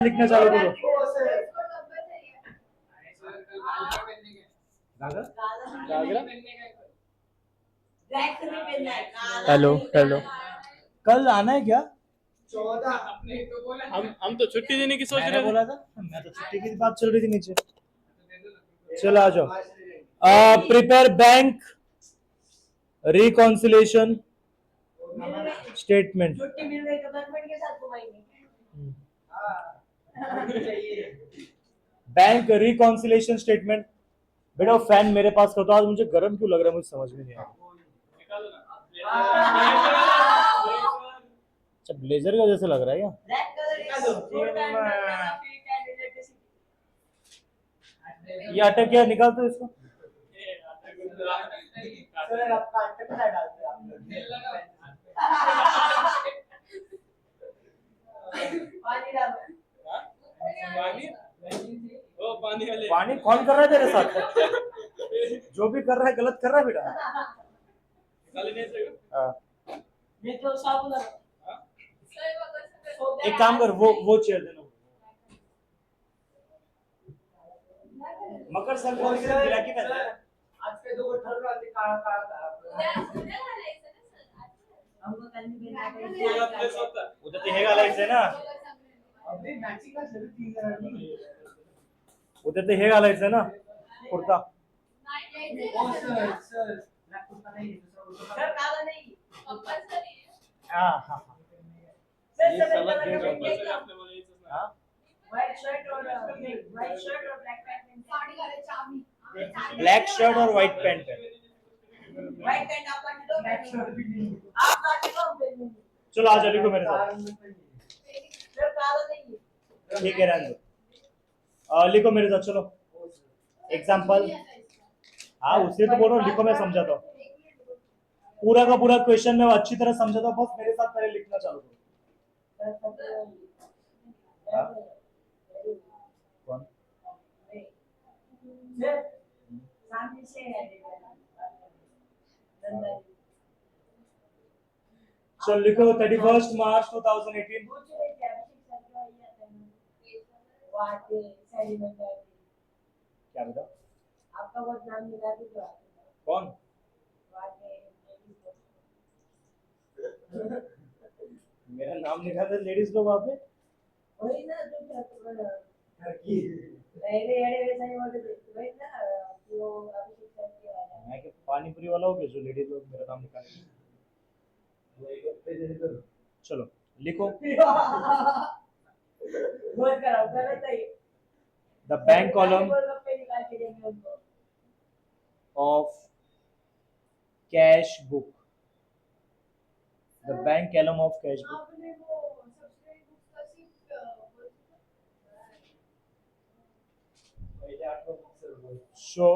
लिखना चालू करो। Hello hello. कल आना है क्या? हम तो छुट्टी देने की सोच मैंने रहे थे। बोला था, मैं तो छुट्टी की बात चल रही थी नीचे। चलो आ जाओ। Prepare bank reconciliation statement. छुट्टी मिल गई तो गवर्नमेंट के साथ घुमाएंगे। Bank reconciliation statement. बेटा फैन मेरे पास का तो आज मुझे गर्म क्यों लग रहा है, मुझे समझ में नहीं आ रहा। अच्छा ब्लेजर की वजह से लग रहा है क्या? रेड कलर ये अटक गया, निकाल तो इसको। पानी कौन कर रहा है तेरे साथ? जो भी कर रहा है गलत कर रहा है बेटा। हाँ। ये तो साबुन है। एक काम कर, वो चेयर देना। मकर संक्रांति से ब्लैक ही पहनना है। आज के दो ठर रात काळा काळा था। हमको कल भी उद्या ते हे घालायचंय ना, अभी मैचिंग का सभी 3000 नहीं। उद्या ते हे घालायचंय ना कुर्ता। सर ना कुर्ता नहीं सर काला नहीं कंपल्सरी है। हाँ हाँ हाँ। सर सब व्हाइट शर्ट और ब्लैक पैंट साड़ी वाले चाबी ब्लैक शर्ट और व्हाइट पैंट है। व्हाइट पैंट आप बांट दो ब्लैक शर्ट भी नहीं आप बांट दो। चलो आ जाओ, लिखो मेरे साथ। सर काला नहीं है। ठीक है रहने दो। लिखो मेरे साथ चलो। एग्जाम्पल। हाँ उससे तो बोल रहा हूँ, लिखो मैं समझाता हूँ। पूरा का पूरा क्वेश्चन मैं अच्छी तरह समझाता हूँ, बस मेरे साथ पहले लिखना चालू करो। हाँ? कौन? सामने से है चलो लिखो 31 मार्च 2018। क्या बेटा? आपका बहुत नाम मिला दीजिए। कौन? मेरा नाम लिखा था लेडीज लोग वहाँ पे। वही ना घर की एड़े एड़े वैसा नहीं बोलते थे वही ना वो अभिषेक सर की आवाज है। मैं क्या पानी पूरी वाला हो क्या जो लेडीज लोग मेरा नाम निकालेंगे? चलो लिखो। बोल कर आओ गलत है। द बैंक कॉलम गोलगप्पे निकाल के देंगे उनको। of cash book. The bank column of cash book. आपने वो सब्सिडाइज बुक्स का सिर्फ Show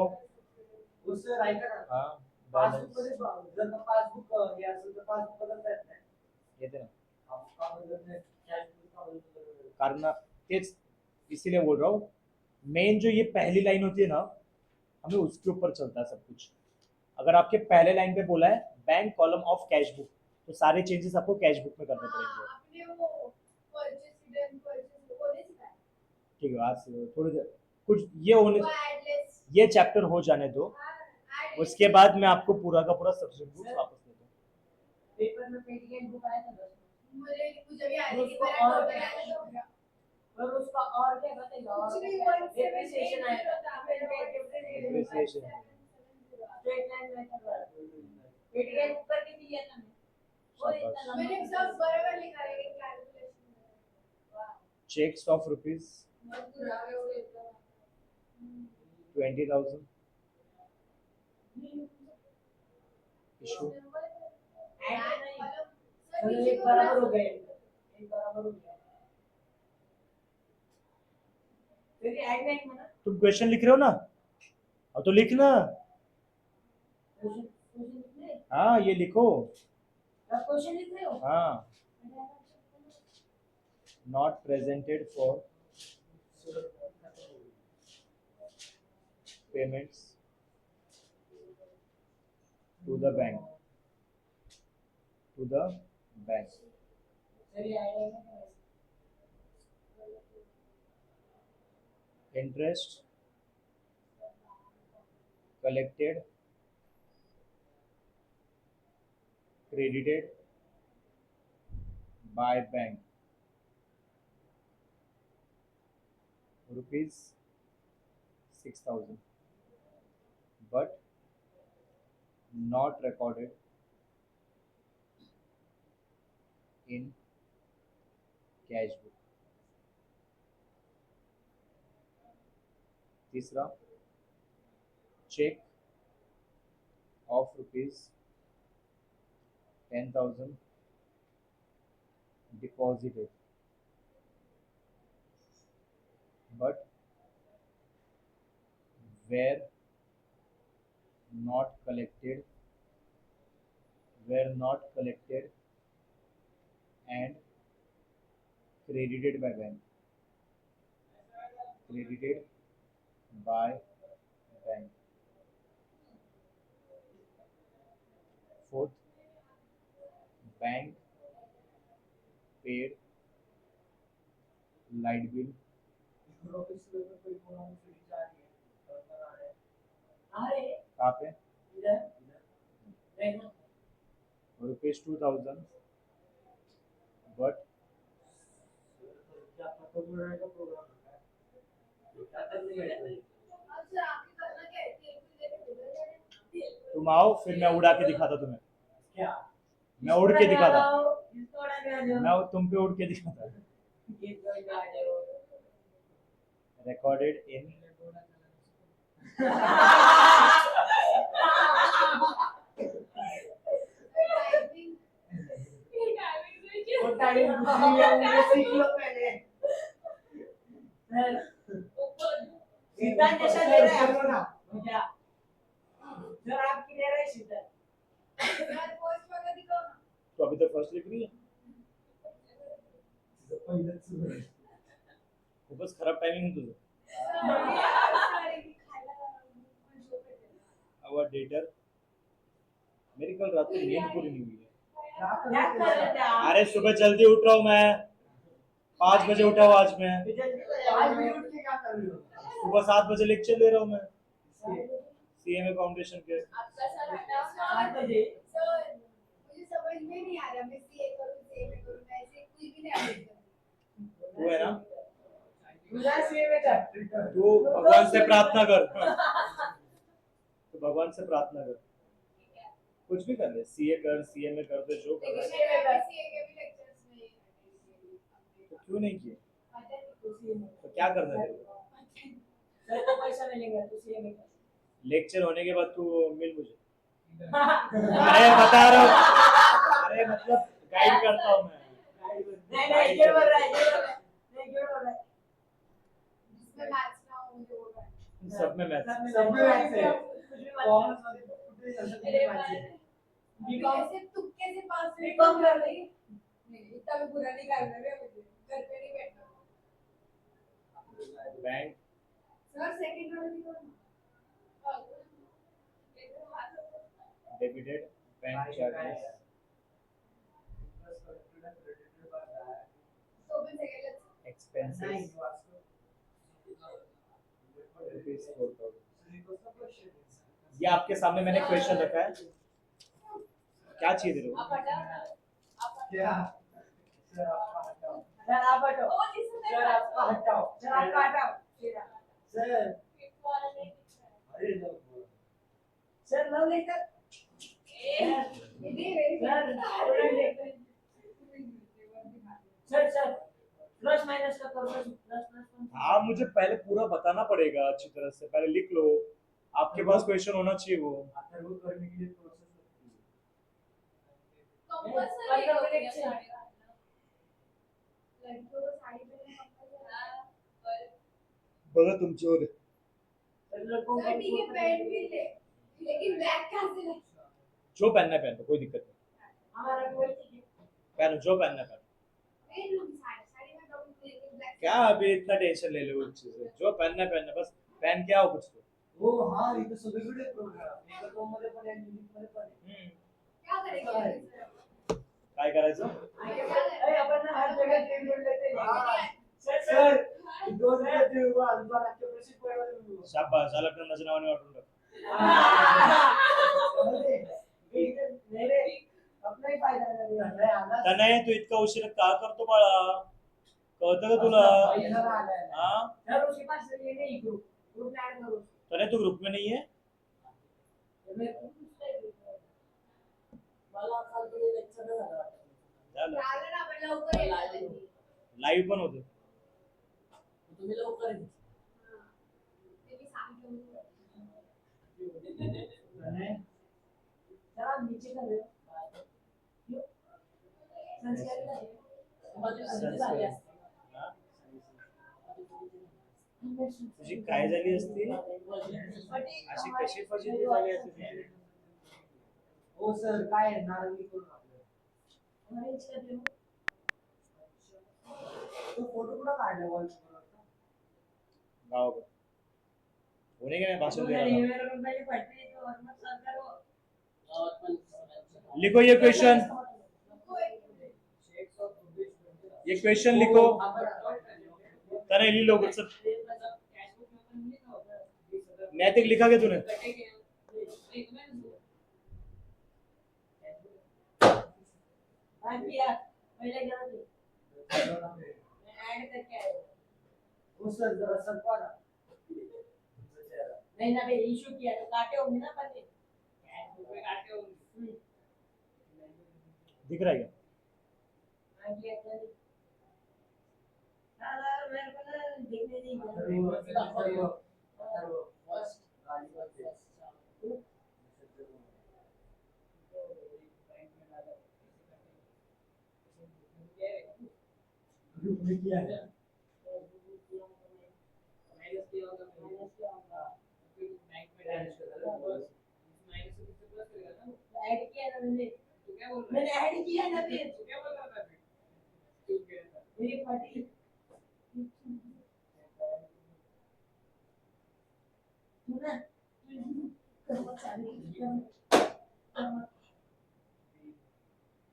उससे राइटर हाँ पासबुक balance. मध्ये जर का पासबुक या असेल तर पासबुक बदलता येत नाही। येते ना, आपका बदलत नाही कॅश बुक का बदलत कारण तेच इसीलिए बोल रहा हूँ। मेन जो ये पहली लाइन होती है ना, हमें उसके ऊपर चलता है सब कुछ। अगर आपके पहले लाइन पे बोला है bank column of cash book, तो सारे चेंजेस आपको कैश बुक में करने पड़ेंगे। आपने वो परचेस वो नहीं सिखाया ठीक है, आज से थोड़ी देर कुछ ये होने, वो एडलेस ये चैप्टर हो जाने दो, उसके बाद मैं आपको पूरा का पूरा सब्जेक्ट बुक वापस दे दूँ। पेपर में पेटीएम बुक आया था 10 मुझे भी आने की उसको तरह और टोटल और उसका और क्या बताइए और कुछ नहीं डेप्रिसिएशन आया था Depreciation. स्ट्रेट लाइन मेथड वाला पेटीएम बुक करके दिया था वो इतना लंबा मैंने सब बराबर लिखा है एक कैलकुलेशन वाह Checks of rupees बहुत बुरा है वो इतना 20,000 issue. ऐड नहीं चलो एक बराबर हो गए एक बराबर हो गया फिर ऐड नहीं माना तुम क्वेश्चन लिख रहे हो ना, और तो लिखना। क्वेश्चन लिख ले हाँ ये लिखो। आप क्वेश्चन लिख रहे हो हाँ, not presented for payments to the bank, to the bank. Sir ये ऐड है ना interest collected, credited by bank, rupees 6,000, but not recorded in cash book. तीसरा, check of rupees 10,000 deposited, but were not collected, and credited by bank, credited by bank. Fourth, bank paid light bill, अरे कहाँ पे, इधर देखना rupees 2,000, but अच्छा आपके करना क्या है तेल भी लेके उधर जाना तुम आओ फिर मैं उड़ा के दिखाता तुम्हें, क्या मैं उड़ के दिखाता, इसको उड़ा के आ जाओ मैं तुम पे उड़ के दिखाता. इसको उड़ा के आ जाओ Recorded in टाइमिंग वो टाइम बुद्धि है उन्हें सीख लो पहले सिद्धांत जैसा ले रहा है ना क्या सर आपकी ले रहा है सिद्धांत यार फर्स्ट वाला दिखाओ ना तो अभी तक फर्स्ट लिख रही है. खूपच खराब टायमिंग आहे तुझं. सारी खायला पण झोपेत आवर डेटर, मेरी कल रात को नींद पूरी नहीं हुई है. क्या कर रहे थे आप अरे सुबह जल्दी उठ रहा हूँ मैं, 5 बजे उठा हूँ आज मैं, आज भी उठ के क्या कर रहे हो सुबह 7 बजे लेक्चर ले रहा हूँ मैं सीएमए फाउंडेशन के. आपका सर हटाओ 7 ना बजे सर मुझे समझ में नहीं आ रहा मैं सीए करूं सीए करूं ऐसे कुछ भी नहीं आ रहा तू है ना, पूरा से बेटा तू भगवान से प्रार्थना कर, तो भगवान से प्रार्थना कर, कुछ भी कर ले, सीए कर सीएमए कर दे जो कर लेकिन ले. मैं सीए के भी लेक्चर्स में तो क्यों नहीं किए, पता नहीं तो क्या करना है तेरे को? सर को पैसा मिलेगा तो सीए में लेक्चर होने के बाद तू मिल मुझे. अरे बता रहा हूँ, अरे मतलब गाइड करता हूँ मैं. नहीं ये बोल रहा है ये बोल रहा है नहीं ये बोल रहा है जिसमें मैथ्स ना हो मुझे वो करना सब में मैथ. सब में मैच है कुछ भी मत अरे बीकॉम कैसे तुक्के से पास बीकॉम कर रही नहीं इतना भी बुरा नहीं करना रे मुझे घर पे नहीं बैठना बैंक सर सेकंड वाला दिखाओ ना डेबिटेड बैंक चार्जेस तो भी सेकंड एक्सपेंसेस रुपीज 4,000. ये आपके सामने मैंने क्वेश्चन रखा है, क्या चाहिए तेरे आप को? हटाओ ना आप क्या सर आप हटाओ ओ जिसमें सर आपका हटाओ सर आपका हटाओ सर वाला नहीं दिख रहा अरे सर लव लेटर है ये very sir sir plus minus का करो प्लस हाँ मुझे पहले पूरा बताना पड़ेगा अच्छी तरह से, पहले लिख लो, आपके पास क्वेश्चन होना चाहिए वो. वो करने के लिए प्रोसेस कंपल्सरी है लड़कियों को साड़ी पहनना कंपल्सरी है बघा तुमच्यावर आहे. सर ठीक है पहन भी ले लेकिन ब्लैक कहाँ से ले जो पहनना है पहन लो, कोई दिक्कत नहीं, हमारा कोई चीज पहनो जो पहनना है पहनो. पहन लूंगी साड़ी साड़ी में डाउन लेकिन ब्लैक क्या अभी इतना टेंशन ले लो उस चीज से, जो पहनना है पहनना, बस पहन के आओ कुछ तो. हो हाँ ये तो सगळीकडे प्रोग्राम एकत्र मध्ये पण आणि युनिट मध्ये पण क्या करेंगे काय करायचं? अरे अपन ना हर जगह ट्रेन लेते हैं सर सर 2 रुपये 3 रुपये अल्पा शाबास अलकनंदाच्या नावाने वाटून टाक. नाही रे, आपलाही फायदा झाला. तनय तू इतका उशीर का करतो बाळा? कळतं का तुला? हाँ त्या रोशी पास ये नहीं ग्रुप ऐड करो. तनय तू ग्रुप में नहीं है? मला काल तुझे लेक्चर झालं वाटतं. झालं. झालं ना, आपण लवकर येणार आहे. लाईव्ह पण होतं. तुम्ही लवकर ये. हां. ते मी सांगतो म्हणून. जरा नीचे कर रे. संस्कार नाही. माझे झाले असते. हा? तुझी काय झाली असती? अशी कशी फजिती झाली असती तुझी? हो सर, काय आहे नारंगी करून आपलं. अरेंज कर देऊ. तो फोटो कुठं काढला वॉल गावाकडं. कोणी काय भाषण द्यायला? लिखो ये क्वेश्चन. ये क्वेश्चन लिखो. तनय लिख लो कुछ. नैतिक लिखा क्या तूने? पहले क्या थे? ऐड करके आए. वो सर जरा सबका ना. नहीं ना भाई इशू किया तो काटे होंगे ना पन्ने. काटे होंगे. दिख रहा है क्या? हाँ किया क्या नहीं. साला मेरे को ना देखने नहीं गया. फर्स्ट गाड़ी का ग्रुप में किया है. माइनस किया होगा. फिर बैंक में डाल माइनस से प्लस करेगा ना. ऐड किया ना मैंने. तो क्या बोल रहा है? मैंने ऐड किया ना फिर. तो क्या बोल रहा था फिर? क्यों कह रहा था? मेरी पार्टी. तू ना कर्म चालू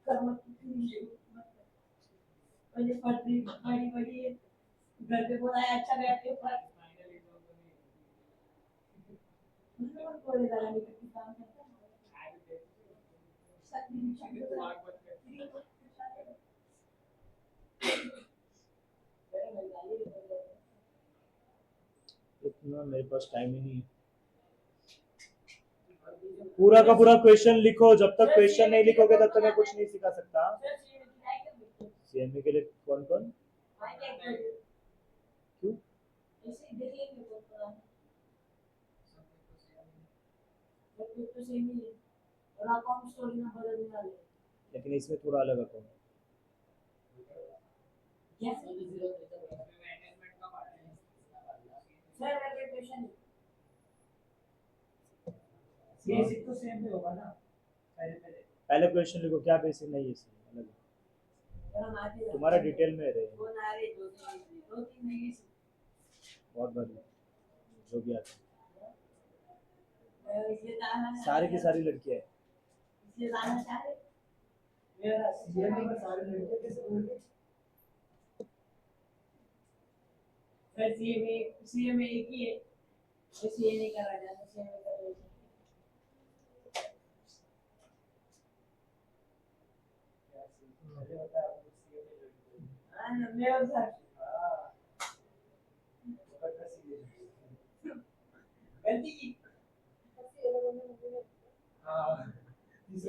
कर्म पहले पार्टी बड़ी बड़ी घर पे बोला अच्छा गया पेपर. बोले लगा नहीं कि काम करता इतना मेरे पास टाइम ही नहीं है. पूरा का पूरा क्वेश्चन लिखो. जब तक क्वेश्चन नहीं लिखोगे तब तक मैं कुछ नहीं सिखा सकता. सीएमए के लिए कौन कौन? क्यों? ऐसे देख लेंगे तो तो सेम ही है. और अकाउंट स्टोरी ना बदलने वाले. लेकिन इसमें थोड़ा अलग अकाउंट. क्या सर मेरे क्वेश्चन बेसिक तो सेम ही होगा ना. पहले क्वेश्चन लिखो. क्या बेसिक नहीं है इसमें अलग है. तुम्हारा डिटेल में रहे. वो ना रे दो तीन नहीं बहुत बढ़िया. जो भी आता इसलिए जाना सारी की सारी लड़कियां हैं. इसलिए जाना चाह रहे. मेरा सीएमए में सारे लड़के कैसे बोल गए. सर सीएमए एक ही है. तो सीए नहीं कर रहा है. सीएमए कर रहे हैं. हाँ मैं और सर गलती की.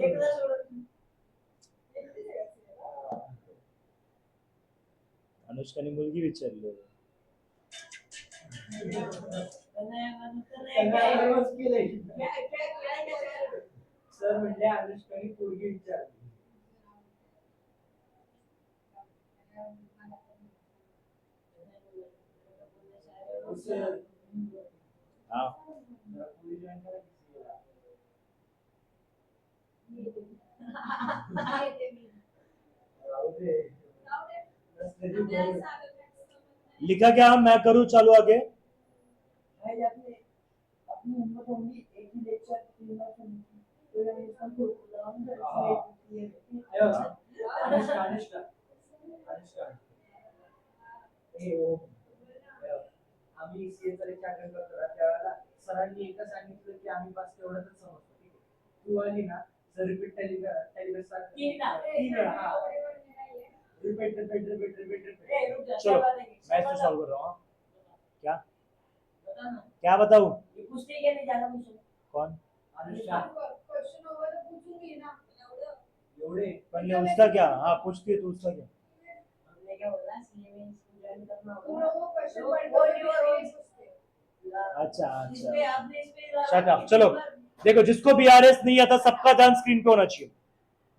एकदा सोडून अनुष्काने मुलगी विचारली. सर म्हणले अनुष्काने पोरगी विचारली. हाँ पूरी जॉइन करा किसी लिखा क्या? मैं करूँ चालू आगे. भाई अपने अपनी हिम्मत होंगी. एक ही लेक्चर 3 बार सुनती. तो मैं इसका ग्रुप लगाऊंगा. अनुष्का ए ओ आम्ही सीए चा लेक्चर सरांनी एकदा सांगितलं की आम्ही पास तेवढंच समजतो. ठीक आहे, तू आली ना सर रिपीट टेलिबस तीन वेळा हा repeat repeat repeat repeat repeat. चलो मैं इसको सॉल्व कर रहा हूँ. क्या बता ना, क्या बताऊँ? ये पूछते क्या नहीं जाना मुझे कौन? अनुष्का क्वेश्चन होगा तो पूछूंगी ना. एवढे पर ये उसका क्या? हाँ पूछती है तो उसका क्या? हमने क्या बोला सीए में इसको ज्वाइन करना तुम होगा. लोग वो क्वेश्चन वो- पढ़ वो के नहीं, वो नहीं पूछते. अच्छा इस पे अच्छा. आपने इस पे शट अप. चलो देखो, जिसको बीआरएस नहीं आता सबका ध्यान स्क्रीन पे होना चाहिए.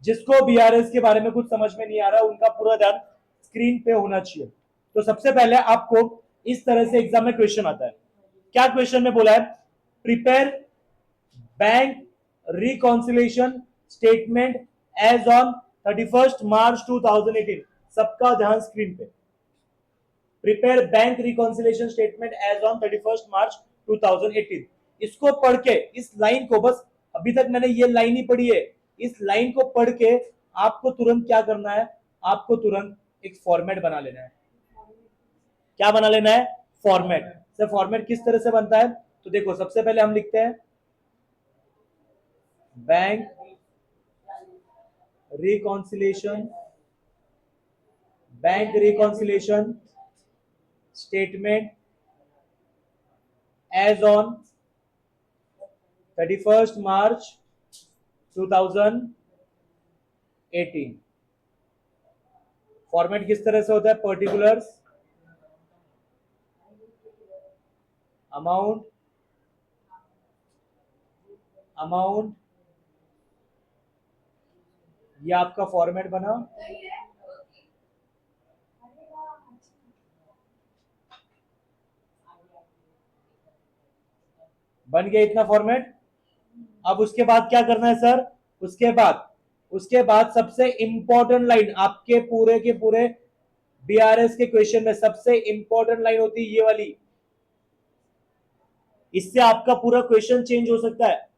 जिसको बीआरएस के बारे में कुछ समझ में नहीं आ रहा उनका पूरा ध्यान स्क्रीन पे होना चाहिए. तो सबसे पहले आपको इस तरह से एग्जाम में क्वेश्चन आता है. क्या क्वेश्चन में बोला है? Prepare bank reconciliation statement as on 31st March 2018. सबका ध्यान स्क्रीन पे. Prepare bank reconciliation statement as on 31st March 2018. इसको पढ़ के इस लाइन को, बस अभी तक मैंने ये लाइन ही पढ़ी है, इस लाइन को पढ़ के आपको तुरंत क्या करना है? आपको तुरंत एक फॉर्मेट बना लेना है. क्या बना लेना है? फॉर्मेट. सर फॉर्मेट किस तरह से बनता है? तो देखो, सबसे पहले हम लिखते हैं bank reconciliation statement as on 31st March 2018. Format किस तरह से होता है? पर्टिकुलर्स, अमाउंट, ये आपका फॉर्मेट बना. सही है. अरे वाह. बन गया इतना फॉर्मेट. अब उसके बाद क्या करना है सर? उसके बाद सबसे इंपॉर्टेंट लाइन आपके पूरे के पूरे बीआरएस के क्वेश्चन में सबसे इंपॉर्टेंट लाइन होती है ये वाली. इससे आपका पूरा क्वेश्चन चेंज हो सकता है.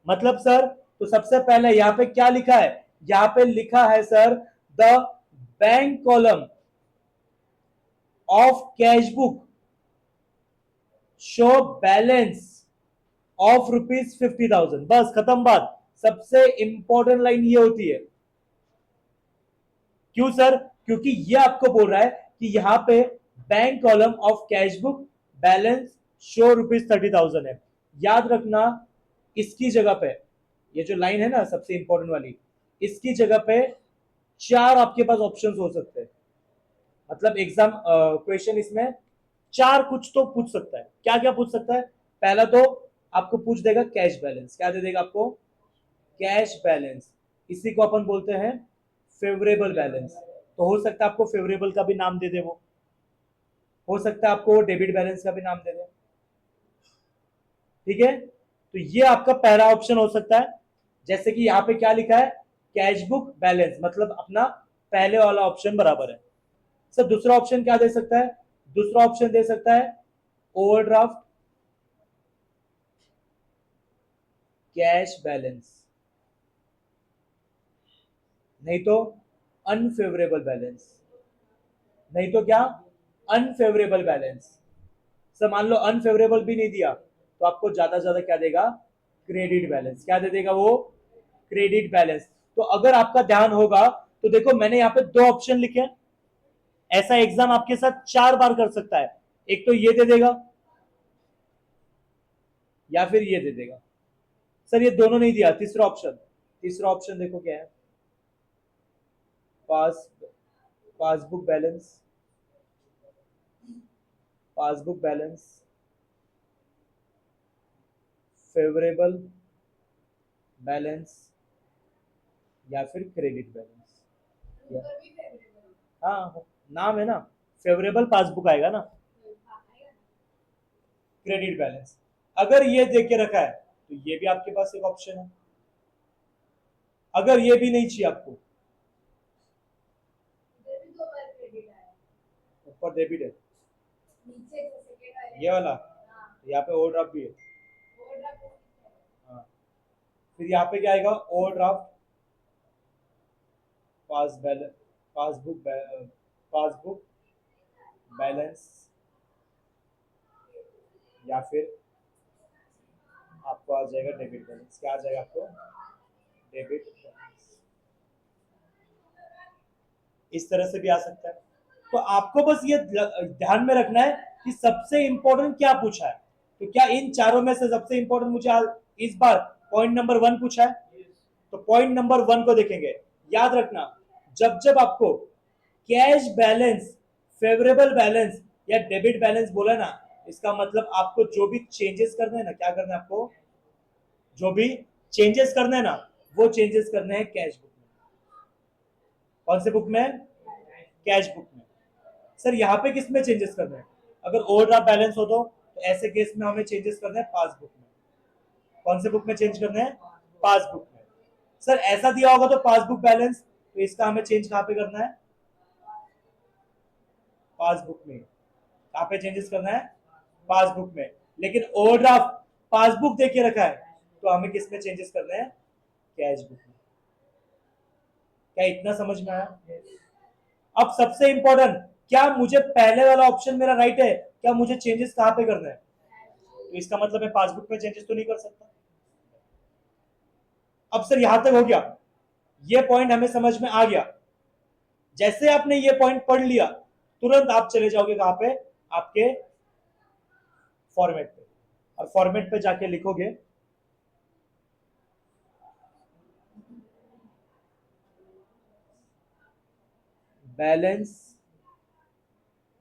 मतलब सर, तो सबसे पहले यहां पे क्या लिखा है? यहां पे लिखा है sir, the bank column of cash book show balance of ₹50,000. बस खत्म बात. सबसे इंपॉर्टेंट लाइन ये होती है. क्यों सर? क्योंकि ये आपको बोल रहा है कि यहां पे bank column of cash book balance show ₹30,000 है. याद रखना, इसकी जगह पे ये जो लाइन है ना सबसे इंपॉर्टेंट वाली, इसकी जगह पे 4 आपके पास ऑप्शंस हो सकते हैं. मतलब एग्जाम क्वेश्चन इसमें 4 कुछ तो पूछ सकता है. क्या क्या पूछ सकता है? पहला तो आपको पूछ देगा कैश बैलेंस. क्या दे देगा आपको? Cash balance. इसी को अपन बोलते हैं फेवरेबल बैलेंस. तो हो सकता है आपको फेवरेबल का भी नाम दे दे, वो हो सकता है आपको डेबिट बैलेंस का भी नाम दे दे. ठीक है, तो ये आपका पहला ऑप्शन हो सकता है. जैसे कि यहाँ पे क्या लिखा है? कैश बुक बैलेंस, मतलब अपना पहले वाला ऑप्शन बराबर है. सर दूसरा ऑप्शन क्या दे सकता है? दूसरा ऑप्शन दे सकता है ओवरड्राफ्ट कैश बैलेंस, नहीं तो अनफेवरेबल बैलेंस. नहीं तो क्या? Unfavourable balance. सर मान लो अनफेवरेबल भी नहीं दिया तो आपको ज्यादा ज्यादा क्या देगा? Credit balance. क्या दे देगा वो? Credit balance. तो अगर आपका ध्यान होगा तो देखो, मैंने यहाँ पे 2 ऑप्शन लिखे हैं. ऐसा एग्जाम आपके साथ 4 बार कर सकता है. एक तो ये दे देगा या फिर ये दे देगा. सर ये दोनों नहीं दिया. तीसरा ऑप्शन देखो क्या है? पासबुक बैलेंस फेवरेबल बैलेंस या फिर क्रेडिट बैलेंस. उनका भी फेवरेबल. हाँ, नाम है ना, फेवरेबल पासबुक आएगा ना. आएगा ना. क्रेडिट बैलेंस अगर ये देख के रखा है तो ये भी आपके पास एक ऑप्शन है. अगर ये भी नहीं चाहिए आपको, इधर भी 2 बार क्रेडिट आया. ऊपर डेबिट है नीचे जो सेकंड वाले. ये वाला, हाँ. यहाँ पे ओवरड्राफ्ट भी है. ओवरड्राफ्ट है. हाँ, फिर यहाँ पे क्या आएगा? ओवरड्राफ्ट पासबुक बैलेंस या फिर आपको आ जाएगा डेबिट बैलेंस। क्या आ जाएगा आपको? Debit balance. इस तरह से भी आ सकता है। तो आपको बस ये ध्यान में रखना है कि सबसे इंपॉर्टेंट क्या पूछा है। तो क्या इन चारों में से सबसे इंपॉर्टेंट मुझे इस बार पॉइंट नंबर 1 पूछा है? तो पॉइंट नंबर 1 को देखेंगे। याद रखना, जब जब आपको कैश बैलेंस, फेवरेबल बैलेंस या डेबिट बैलेंस बोला ना, इसका मतलब आपको जो भी चेंजेस करने हैं ना, क्या करना है आपको? जो भी चेंजेस करने हैं ना, वो चेंजेस करने हैं कैश बुक में। कौन से बुक में? कैश बुक में। सर यहाँ पे किस में चेंजेस करना है? अगर ओवरड्राफ्ट बैलेंस हो तो ऐसे केस में हमें चेंजेस करना है पासबुक में। कौन से बुक में चेंज करना है? पासबुक में। सर ऐसा दिया होगा तो पासबुक बैलेंस, तो इसका हमें चेंज कहां पे करना है? पासबुक में। कहां पे चेंजेस करना है? पासबुक में। लेकिन ओवरड्राफ्ट पासबुक दे के रखा है, तो हमें किस में चेंजेस करना है? कैश बुक में। क्या इतना समझ में आया? अब सबसे इंपॉर्टेंट, क्या मुझे पहले वाला ऑप्शन मेरा राइट है? क्या मुझे चेंजेस कहां पे करना है? तो इसका मतलब मैं पासबुक में चेंजेस तो नहीं कर सकता। अब सर यहां तक हो गया, ये पॉइंट हमें समझ में आ गया। जैसे आपने ये पॉइंट पढ़ लिया, तुरंत आप चले जाओगे कहां पे? आपके फॉर्मेट पे। और फॉर्मेट पे जाके लिखोगे balance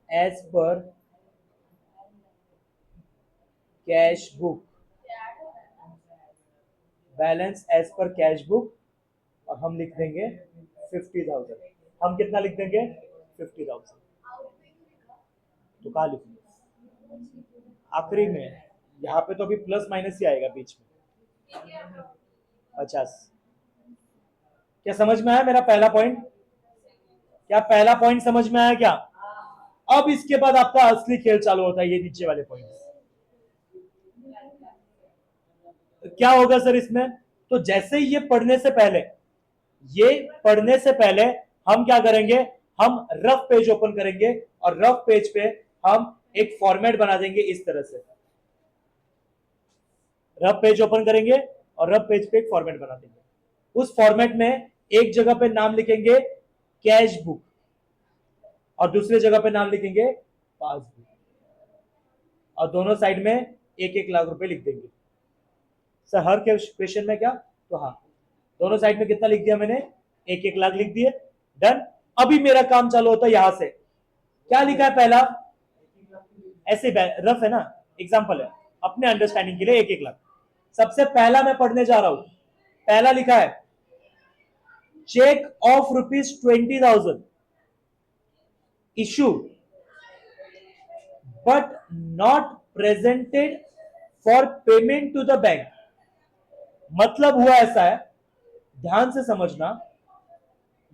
as per cash book. Balance as per cash book, और हम लिख देंगे 50,000। हम कितना लिख देंगे? 50,000। तो कहा लिखेंगे? आखिरी में। यहाँ पे तो अभी प्लस माइनस ही आएगा बीच में। 50। क्या समझ में आया मेरा पहला पॉइंट? क्या पहला पॉइंट समझ में आया क्या? अब इसके बाद आपका असली खेल चालू होता है, ये नीचे वाले पॉइंट। क्या होगा सर इसमें? तो जैसे ही ये पढ़ने से पहले हम क्या करेंगे? हम रफ पेज ओपन करेंगे और रफ पेज पे हम एक फॉर्मेट बना देंगे इस तरह से। रफ पेज ओपन करेंगे और रफ पेज पे एक फॉर्मेट बना देंगे। उस फॉर्मेट में एक जगह पे नाम लिखेंगे कैश बुक और दूसरी जगह पे नाम लिखेंगे पासबुक, और दोनों साइड में 1-1 लाख रुपए लिख देंगे। सर हर क्वेश्चन में क्या? तो हाँ, दोनों साइड में कितना लिख दिया मैंने? 1-1 लाख लिख दिए। डन। अभी मेरा काम चालू होता है यहां से। क्या लिखा है पहला? ऐसे रफ है ना, एग्जांपल है, अपने अंडरस्टैंडिंग के लिए 1-1 लाख। सबसे पहला मैं पढ़ने जा रहा हूं। पहला लिखा है cheque of ₹20,000 issue but not presented for payment to the bank. मतलब हुआ ऐसा है, ध्यान से समझना,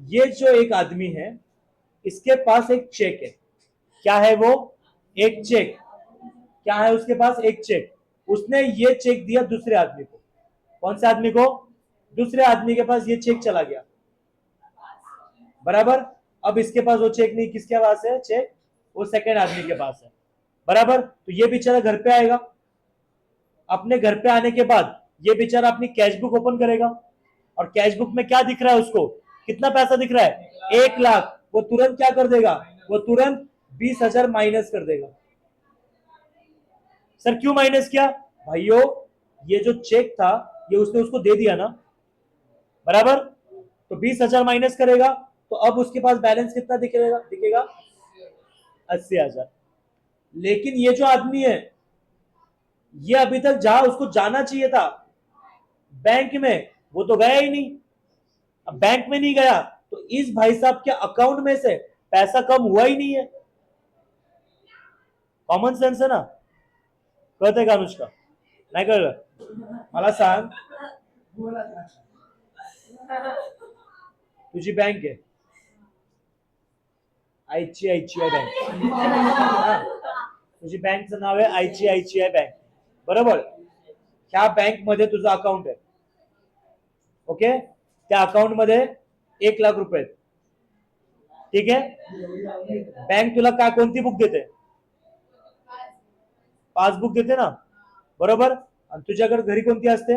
ये जो एक आदमी है, इसके पास एक चेक है। क्या है वो? एक चेक। क्या है उसके पास? एक चेक। उसने ये चेक दिया दूसरे आदमी को। कौन से आदमी को? दूसरे आदमी के पास ये चेक चला गया, बराबर। अब इसके पास वो चेक नहीं, किसके पास है चेक? वो सेकंड आदमी के पास है, बराबर। तो ये बेचारा घर पे आएगा। अपने घर पे आने के बाद ये बेचारा अपनी कैश बुक ओपन करेगा, और कैश बुक में क्या दिख रहा है उसको? कितना पैसा दिख रहा है? 1 लाख। वो तुरंत क्या कर देगा? वो तुरंत 20,000 माइनस कर देगा। सर क्यों माइनस किया? भाइयों, ये जो चेक था ये उसने उसको दे दिया ना, बराबर। तो 20,000 माइनस करेगा, तो अब उसके पास बैलेंस कितना दिखेगा? 80,000। लेकिन ये जो आदमी है, ये अभी तक जहां उसको जाना चाहिए था बैंक में, वो तो गया ही नहीं। अब बैंक में नहीं गया तो इस भाई साहब के अकाउंट में से पैसा कम हुआ ही नहीं है। कॉमन सेंस है ना? कळतंय का अनुष्का? नाही कळलं? मला सांग, तुझी बँक आहे ICICI बँक, तुझी बँकचं नाव आहे ICICI बँक, बरोबर. ह्या बँक मध्ये तुझं अकाउंट आहे, ओके. त्या अकाउंट मध्ये 1 लाख रुपये आहेत, ठीक आहे. बँक तुला काय कोणती बुक देते? पासबुक देते ना, बरोबर. आणि तुझ्याकडे घरी कोणती असते?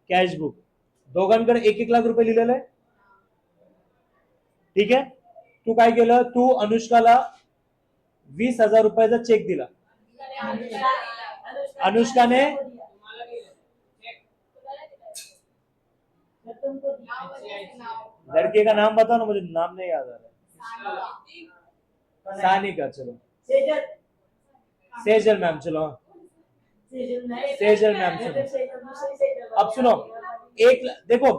Cash book. दोघांकडे 1-1 लाख रुपये लिहिलेलं आहे. ठीक आहे. तू काय केलं? तू अनुष्काला 20,000 रुपयाचा चेक दिला. अनुष्काने तुम्हाला दिलं चेक. लड़के का नाम बताओ ना, मुझे नाम नहीं याद आ रहा है. सानिका. चलो सेजल मैम. चलो सेजल मैम सुनो. अब सुनो. देखो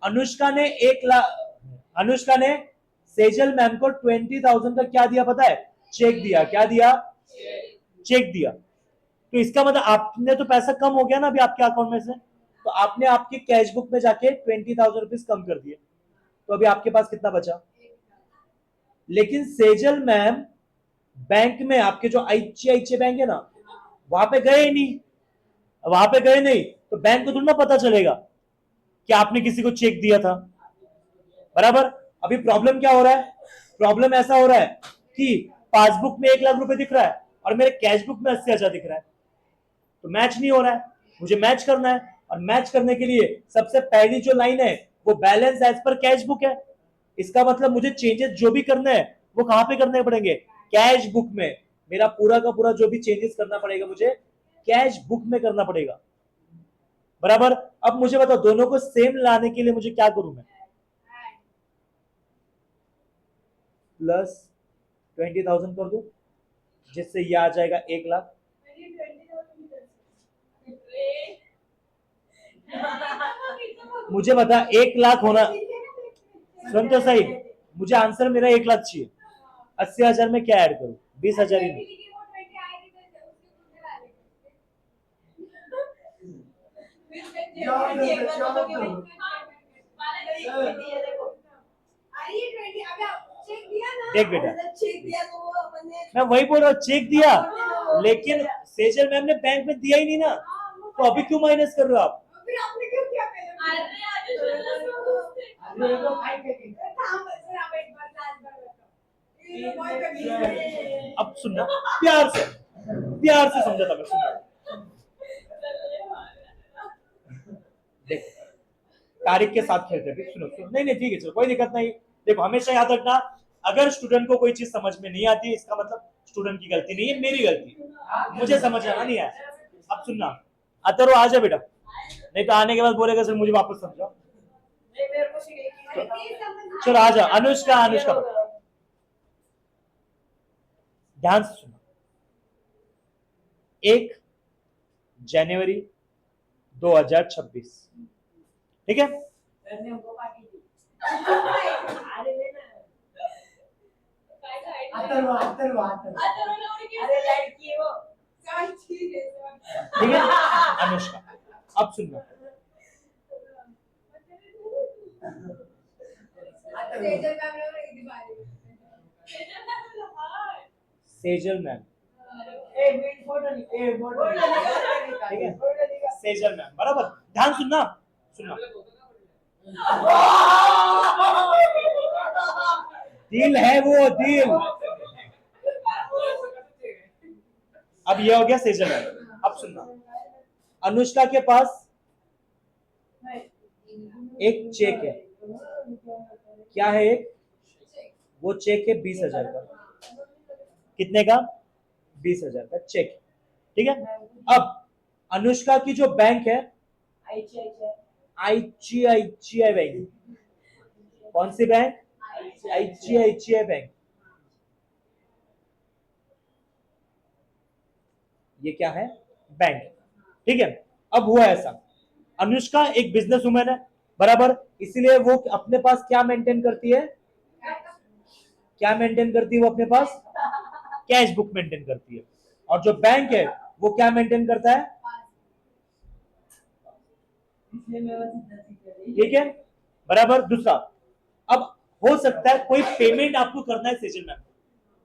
अनुष्का ने 1 लाख सेजल मैम को 20,000 का क्या दिया पता है? चेक दिया. क्या दिया? चेक दिया. तो इसका मतलब आपने तो पैसा कम हो गया ना अभी आपके अकाउंट में से, तो आपने आपके कैश बुक में जाके 20,000 रुपीज कम कर दिए. तो अभी आपके पास कितना बचा? लेकिन सेजल मैम बैंक में, आपके जो आईसीआईसीआई बैंक है ना, वहां पे गए नहीं. तो बैंक को थोड़ा ना पता चलेगा कि आपने किसी को चेक दिया था. बराबर. अभी प्रॉब्लम क्या हो रहा है? प्रॉब्लम ऐसा हो रहा है कि पासबुक में 1 लाख रुपए दिख रहा है और मेरे कैश बुक में 80,000 दिख रहा है. तो मैच नहीं हो रहा है. मुझे मैच करना है, और मैच करने के लिए सबसे पहली जो लाइन है वो balance as per cash book है. इसका मतलब मुझे चेंजेस जो भी करने हैं वो कहां पे करने पड़ेंगे? कैश बुक में. मेरा पूरा का पूरा जो भी चेंजेस करना पड़ेगा मुझे कैश बुक में करना पड़ेगा. बराबर. अब मुझे बताओ दोनों को सेम लाने के लिए मुझे क्या करूं मैं? प्लस 20,000 कर दूं, जिससे ये आ जाएगा 1 लाख. मुझे बता 1 लाख होना. सुन तो सही, मुझे आंसर मेरा 1 लाख चाहिए. 80,000 में क्या ऐड करूं? 20,000 ही नहीं. देख बेटा, मैं वही बोल रहा हूँ, चेक दिया, लेकिन सेजल मैम ने बैंक में दिया ही नहीं ना, तो अभी क्यों माइनस कर रहे हो आप? फिर आपने क्यों किया पहले? अब सुनना, प्यार से समझाता मैं. सुनना. देख, तारीख के साथ खेलते हैं. सुनो. नहीं ठीक है, चलो कोई दिक्कत नहीं. देखो हमेशा याद रखना, अगर स्टूडेंट को कोई चीज समझ में नहीं आती, इसका मतलब स्टूडेंट की गलती नहीं है, मेरी गलती. मुझे समझ आना नहीं आया. अब सुनना, अतरो आ जा बेटा, नहीं तो आने के बाद बोलेगा सर मुझे वापस समझाओ. चलो आ जा. अनुष्का ध्यान से सुनो. 1 जनवरी 2026. ठीक है. ठीक है अनुष्का. अब सुनना. सेजल मैम. ठीक है, सेजल मैम. बराबर. ध्यान सुनना. दिल है वो दिल. अब ये हो गया सेजल मैम. अब सुनना, अनुष्का के पास एक चेक है. क्या है? वो चेक है 20,000 का. कितने का? 20,000 का चेक. ठीक है. अब अनुष्का की जो बैंक है आईसीआईसीआई बैंक. कौन सी बैंक? ICICI bank. ये क्या है? बैंक. ठीक है. अब हुआ ऐसा, अनुष्का एक बिजनेस वुमन है. बराबर. इसलिए वो अपने पास क्या मेंटेन करती है? वो अपने पास कैश बुक मेंटेन करती है. और जो बैंक है वो क्या मेंटेन करता है? ठीक है. बराबर. दूसरा, अब हो सकता है कोई पेमेंट आपको करना है सेजल मैम,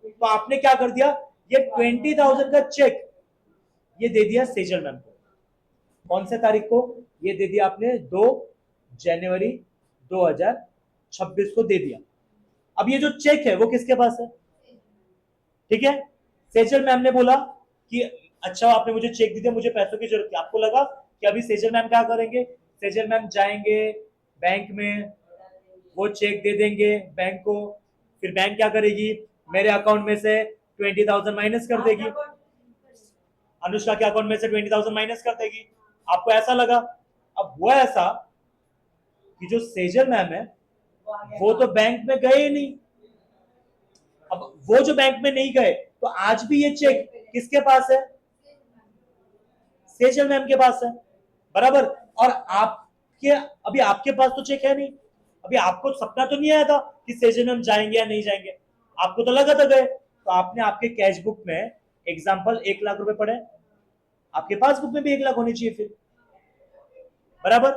तो आपने क्या कर दिया? ये 20,000 का चेक ये दे दिया सेजल मैम को. कौन से तारीख को? ये दे दिया आपने 2 जनवरी 2026 को दे दिया. अब ये जो चेक है वो किसके पास है? ठीक है. सेजल मैम ने बोला कि अच्छा आपने मुझे चेक दी थी, मुझे पैसों की जरूरत थी, आपको लगा कि अभी सेजल मैम क्या करेंगे, सेजल मैम जाएंगे बैंक में, वो चेक दे देंगे बैंक को, फिर बैंक क्या करेगी, मेरे अकाउंट में से 20,000 माइनस कर देगी, अनुष्का के अकाउंट में से 20,000 माइनस कर देगी, आपको ऐसा लगा। अब हुआ ऐसा कि जो सेजल मैम है वो तो बैंक में गए ही नहीं, अब वो जो बैंक में नहीं गए तो आज भी ये चेक किसके पास है, सेजल मैम के पास है, बराबर। और आपके अभी आपके पास तो चेक है नहीं, अभी आपको सपना तो नहीं आया था कि सेजल मैम जाएंगे या नहीं जाएंगे, आपको तो लगा था गए, तो आपने आपके कैश बुक में एग्जाम्पल 1 लाख रुपए पड़े, आपके पासबुक में भी 1 लाख होनी चाहिए फिर, बराबर।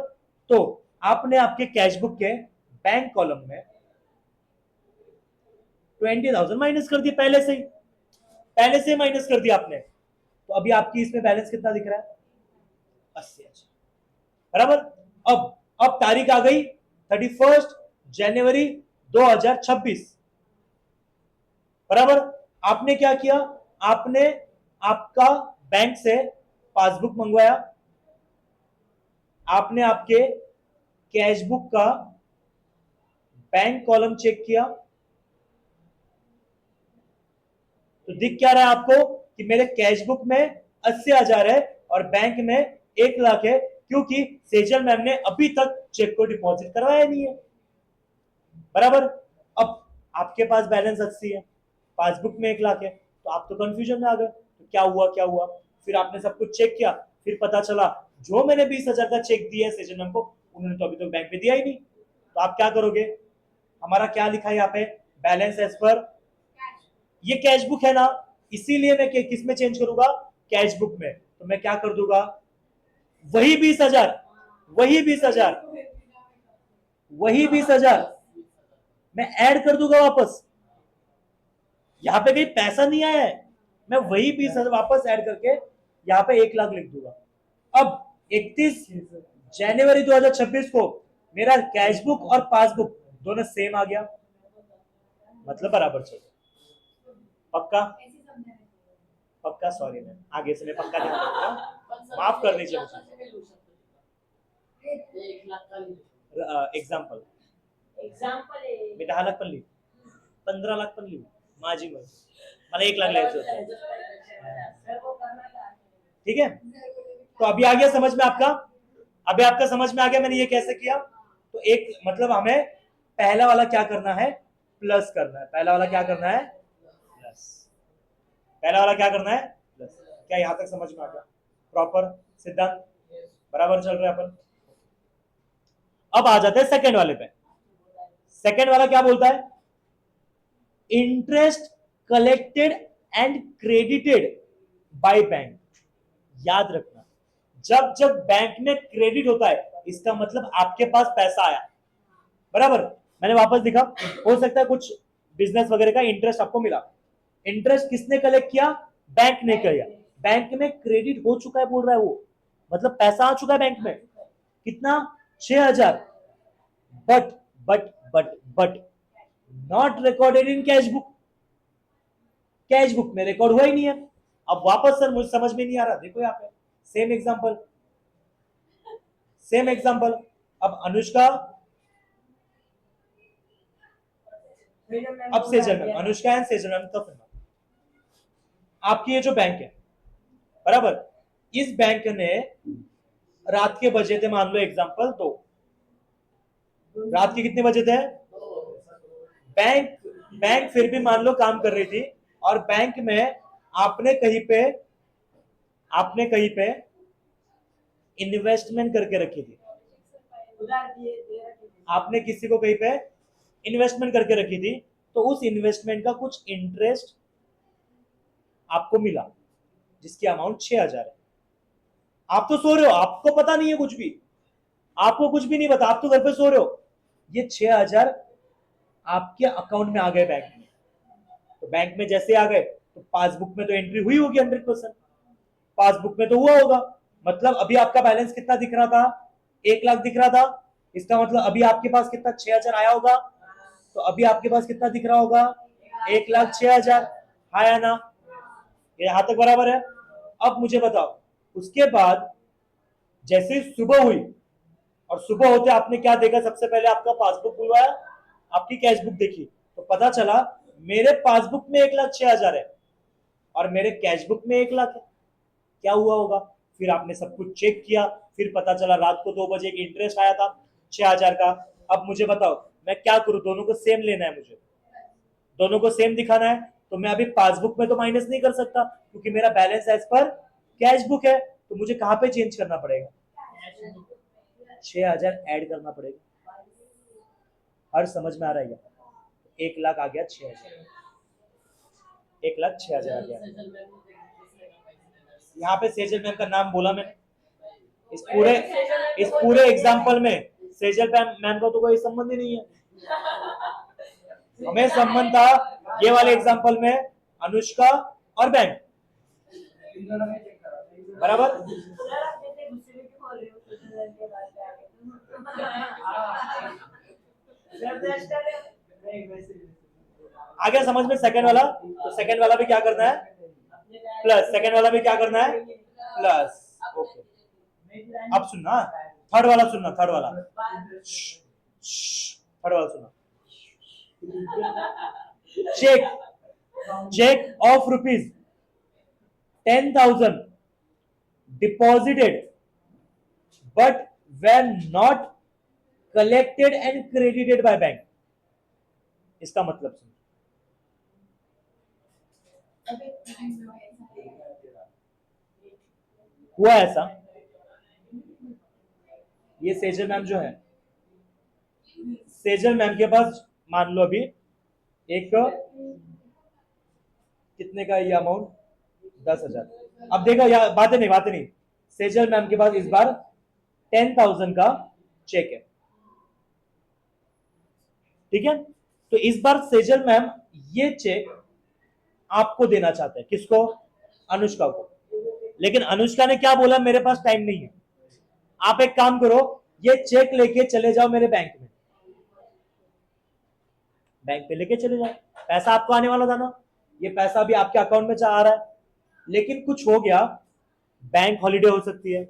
तो आपने आपके कैश बुक के बैंक कॉलम में 20,000 माइनस कर दिया, पहले से माइनस कर दिया आपने, तो अभी आपकी इसमें बैलेंस कितना दिख रहा है, 80,000, बराबर। अब तारीख आ गई 31 जनवरी 2026, बराबर। आपने क्या किया, आपने आपका बैंक से पासबुक मंगवाया, आपने आपके कैश बुक का बैंक कॉलम चेक किया, तो दिख क्या रहा है आपको कि मेरे कैश बुक में 80,000 है और बैंक में 1 लाख है, क्योंकि सेजल मैम ने अभी तक चेक को डिपॉजिट करवाया नहीं है, बराबर। अब आपके पास बैलेंस 80 है, पासबुक में 1 लाख है, तो आप तो कंफ्यूजन में आ गए, तो क्या हुआ, फिर आपने सब कुछ चेक किया, फिर पता चला जो मैंने 20,000 का चेक दिया है सेजल मैम को, उन्होंने तो अभी तक बैंक में दिया ही नहीं, तो आप क्या करोगे, हमारा क्या लिखा है यहाँ पे, बैलेंस एज पर, ये कैश बुक है ना, इसीलिए मैं किस में चेंज करूंगा, कैश बुक में, तो मैं क्या कर दूंगा, वही 20,000 मैं ऐड कर दूंगा वापस, यहां पे कहीं पैसा नहीं आया है, मैं वही 20,000 वापस ऐड करके यहां पे 1 लाख लिख दूंगा। अब 31 जनवरी 2026 को मेरा कैश बुक और पासबुक दोनों सेम आ गया, मतलब बराबर चल, पक्का, सॉरी मैं आगे से मैं पक्का ध्यान रखूंगा, माफ कर दीजिए मुझे। एक्झाम्पल मी 10 लाख पण लिहू, 15 लाख पण लिहू, माझी मर्जी, मला 1 लाख लिहायचं होतं, ठीक है। तो अभी आ गया समझ में आपका, अभी आपका समझ में आ गया मैंने ये कैसे किया, तो एक मतलब हमें पहला वाला क्या करना है, प्लस करना है, पहला वाला क्या करना है, प्लस, पहला वाला क्या करना है, प्लस। क्या यहां तक समझ में आ गया, प्रॉपर सिद्धांत बराबर चल रहे हैं अपन। अब आ जाते हैं सेकंड वाले पे, सेकंड वाला क्या बोलता है, interest collected and credited by bank. याद रखना, जब जब बैंक में क्रेडिट होता है इसका मतलब आपके पास पैसा आया, बराबर। मैंने वापस दिखा, हो सकता है कुछ बिजनेस वगैरह का इंटरेस्ट आपको मिला, इंटरेस्ट किसने कलेक्ट किया, बैंक ने किया, बैंक में क्रेडिट हो चुका है बोल रहा है वो, मतलब पैसा आ चुका है बैंक में, कितना, 6,000, but not recorded in cash book, cash book में रिकॉर्ड हुआ ही नहीं है। अब वापस सर मुझे समझ में नहीं आ रहा, देखो यहाँ पे सेम एग्जांपल, अब अनुष्का, अब Sejal ma'am, Anushka and Sejal ma'am का फिल्म, आपकी ये जो बैंक है, बराबर, इस बैंक ने रात के बजे थे, मान लो एग्जांपल 2, रात के कितने बजे थे, बैंक फिर भी मान लो काम कर रही थी, और बैंक में आपने कहीं पे इन्वेस्टमेंट करके रखी थी, आपने किसी को कहीं पे इन्वेस्टमेंट करके रखी थी, तो उस इन्वेस्टमेंट का कुछ इंटरेस्ट आपको मिला, जिसकी अमाउंट 6,000 है। आप तो सो रहे हो, आपको पता नहीं है कुछ भी, आपको कुछ भी नहीं पता, आप तो घर पे सो रहे हो, ये 6,000 आपके अकाउंट में आ गए बैंक में, तो बैंक में जैसे आ गए तो पासबुक में तो एंट्री हुई होगी 100%, पासबुक में तो हुआ होगा, मतलब अभी आपका बैलेंस कितना दिख रहा था, 1 लाख दिख रहा था, इसका मतलब अभी आपके पास कितना, 6,000 आया होगा, तो अभी आपके पास कितना दिख रहा होगा, 1,06,000 आया ना, ये यहां तक बराबर है। अब मुझे बताओ, उसके बाद जैसे ही सुबह हुई और सुबह होते आपने क्या देखा? सबसे पहले आपका पासबुक खुलवाया, आपकी कैश बुक देखी, तो पता चला मेरे पासबुक में 1,06,000 है और मेरे कैश बुक में 1,00,000 है। क्या हुआ होगा? फिर आपने सब कुछ चेक किया, फिर पता चला रात को 2 बजे एक इंटरेस्ट आया था 6,000 का। अब मुझे बताओ मैं क्या करूं? दोनों को सेम लेना है, मुझे दोनों को सेम दिखाना है। तो मैं अभी पासबुक में तो माइनस नहीं कर सकता क्योंकि मेरा balance as per cash book है, तो मुझे कहां पे चेंज करना पड़ेगा? 6,000 ऐड करना पड़ेगा। हर समझ में आ रहा है क्या? 1,00,000 आ गया, 6,000, 1,06,000 आ गया। यहाँ पे सेजल मैम का नाम बोला मैंने। इस पूरे एग्जाम्पल में सेजल मैम का तो कोई संबंध ही नहीं है। हमें संबंध था ये वाले एग्जाम्पल में अनुष्का और बैंक, बराबर। आ गया समझ में? सेकंड वाला, तो सेकंड वाला भी क्या करना है? प्लस। सेकंड वाला भी क्या करना है? प्लस। ओके, अब सुनना, थर्ड वाला सुनना, थर्ड वाला सुनना। Cheque of ₹10,000 deposited but were not collected and credited by bank। इसका मतलब सुनो, हुआ ऐसा, ये सेजल मैम जो है, सेजल मैम के पास मान लो अभी एक कितने का ये अमाउंट? 10,000। अब देखो यार, बातें नहीं, सेजल मैम के पास इस बार 10,000 का चेक है, ठीक है। तो इस बार सेजल मैम ये चेक आपको देना चाहते हैं। किसको? अनुष्का को। लेकिन अनुष्का ने क्या बोला? मेरे पास टाइम नहीं है। आप एक काम करो, ये चेक लेके चले जाओ मेरे बैंक में, बैंक पे लेके चले जाओ। पैसा आपको आने वाला था ना, ये पैसा भी आपके अकाउंट में आ रहा है, लेकिन कुछ हो गया, बैंक हॉलीडे हो सकती है।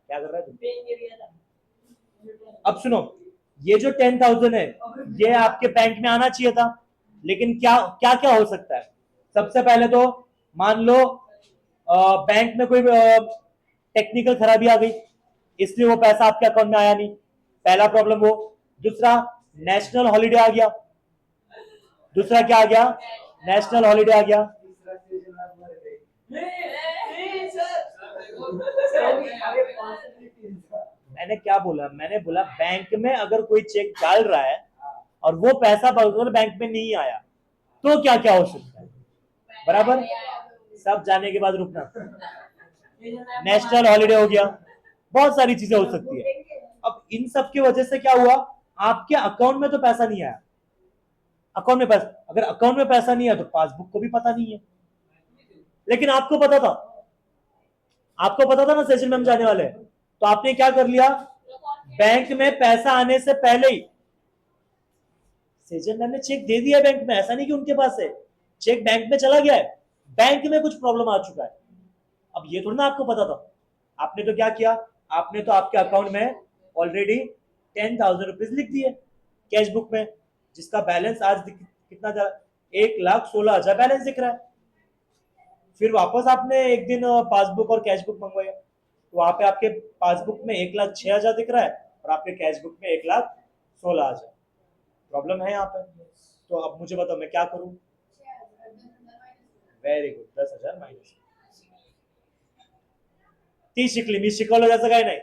क्या कर रहा है तुम? अब सुनो, ये जो 10,000 है ये आपके बैंक में आना चाहिए था, लेकिन क्या क्या क्या हो सकता है? सबसे पहले तो मान लो बैंक में कोई टेक्निकल खराबी आ गई, इसलिए वो पैसा आपके अकाउंट में आया नहीं, पहला प्रॉब्लम वो। दूसरा, नेशनल हॉलीडे आ गया। दूसरा क्या आ गया? नेशनल हॉलीडे आ गया। मैंने क्या बोला? मैंने बोला बैंक में अगर कोई चेक डाल रहा है और वो पैसा बैंक में नहीं आया तो क्या क्या हो सकता है, बराबर। सब जाने के बाद रुकना, नेशनल हॉलीडे हो गया, बहुत सारी चीजें हो सकती है। अब इन सब की वजह से क्या हुआ? आपके अकाउंट में तो पैसा नहीं आया। अकाउंट में पैसा, अगर अकाउंट में पैसा नहीं आया तो पासबुक को भी पता नहीं है, लेकिन आपको पता था, आपको पता था ना सेशन में हम जाने वाले हैं, तो आपने क्या कर लिया? बैंक में पैसा आने से पहले ही सेजल मैम ने चेक दे दिया बैंक में। ऐसा नहीं कि उनके पास है, चेक बैंक में चला गया है, बैंक में कुछ प्रॉब्लम आ चुका है। अब ये थोड़ा ना आपको पता था। आपने तो क्या किया? आपने तो आपके अकाउंट में ऑलरेडी 10,000 रुपीज लिख दिए कैश बुक में, जिसका बैलेंस आज कितना था? 1,16,000 बैलेंस दिख रहा है। फिर वापस आपने एक दिन पासबुक और कैश बुक मंगवाया, तो वहां पे आपके पासबुक में 1,06,000 दिख रहा है और आपके कैश बुक में 1,16,000। प्रॉब्लम है यहाँ पे। तो अब मुझे बताओ मैं क्या करूं? Very good, 10,000 minus. ती शिकली, मी शिकवलं त्याचं काय नाही।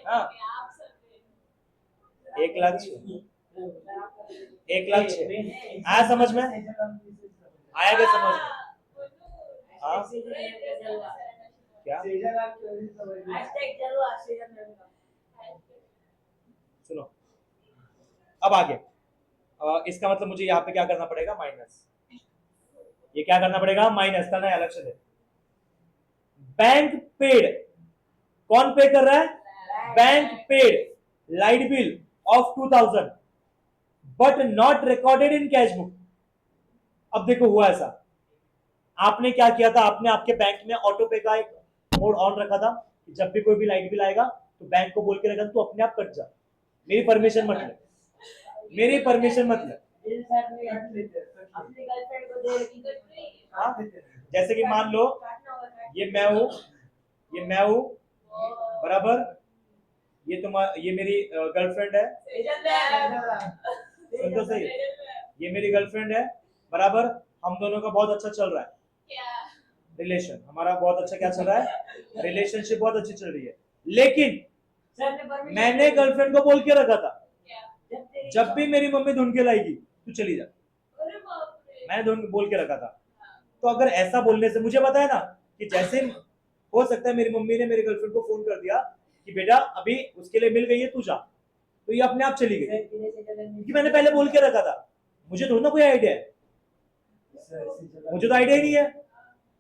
हाँ, 1,06,000, 1,06,000 आया समझ में? आया क्या समझ में? हाँ क्या? सुनो, अब आगे इसका मतलब मुझे यहाँ पे क्या करना पड़ेगा? माइनस। ये क्या करना पड़ेगा? माइनस करना है, अलग से दे। बैंक पेड, कौन पे कर रहा है? Bank paid light bill of 2,000 but not recorded in cash book. अब देखो हुआ ऐसा, आपने क्या किया था, आपने आपके बैंक में ऑटो पे का एक मोड ऑन रखा था, जब भी कोई भी लाइट बिल आएगा तो बैंक को बोल के रखा तू अपने आप कट जा, मेरी परमिशन मत ले, मेरी परमिशन मत ले। दिल साथ में अपनी गर्लफ्रेंड को दे रही कट रही हाँ? जैसे कि मान लो काटना होगा ये मैं हूँ बराबर, ये मेरी गर्लफ्रेंड है, सुन तो सही, ये मेरी गर्लफ्रेंड है बराबर, हम दोनों का बहुत अच्छा चल रहा है रिलेशन, हमारा बहुत अच्छा क्या चल रहा है, रिलेशनशिप बहुत अच्छी चल रही है, लेकिन मैंने गर्लफ्रेंड को बोल के रखा था जब भी मेरी मम्मी ढूंढ के लाएगी तू चली जा, मैंने बोल के रखा था। तो अगर ऐसा बोलने से मुझे पता है ना कि जैसे हो सकता है मेरी मम्मी ने मेरी गर्लफ्रेंड को फोन कर दिया कि बेटा अभी उसके लिए मिल गई है तू जा, तो ये अपने आप चली गई क्योंकि मैंने पहले बोल के रखा था, मुझे थोड़ा ना कोई आइडिया है, मुझे तो आइडिया ही नहीं है,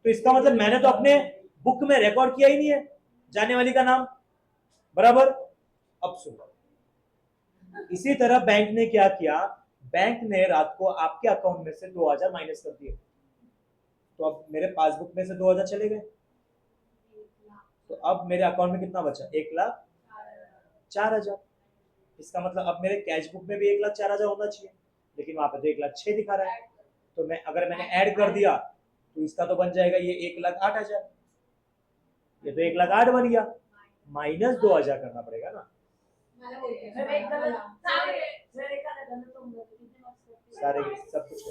तो इसका मतलब मैंने तो अपने बुक में रिकॉर्ड किया ही नहीं है जाने वाली का नाम बराबर। अब सुनो, इसी तरह बैंक ने क्या किया, बैंक ने रात को आपके अकाउंट में से 2000 माइनस कर दिए, तो अब मेरे पासबुक में से 2000 चले गए, तो अब मेरे अकाउंट में कितना बचा, 1,04,000। इसका मतलब अब मेरे कैश बुक में भी 1,04,000 होना चाहिए, लेकिन वहां पे तो 1,06,000 दिखा रहा है, तो मैं अगर मैंने ऐड कर दिया तो इसका तो बन जाएगा ये 1,08,000, ये तो 1,08,000 बन गया, माइनस 2,000 करना पड़ेगा ना, सारे सब कुछ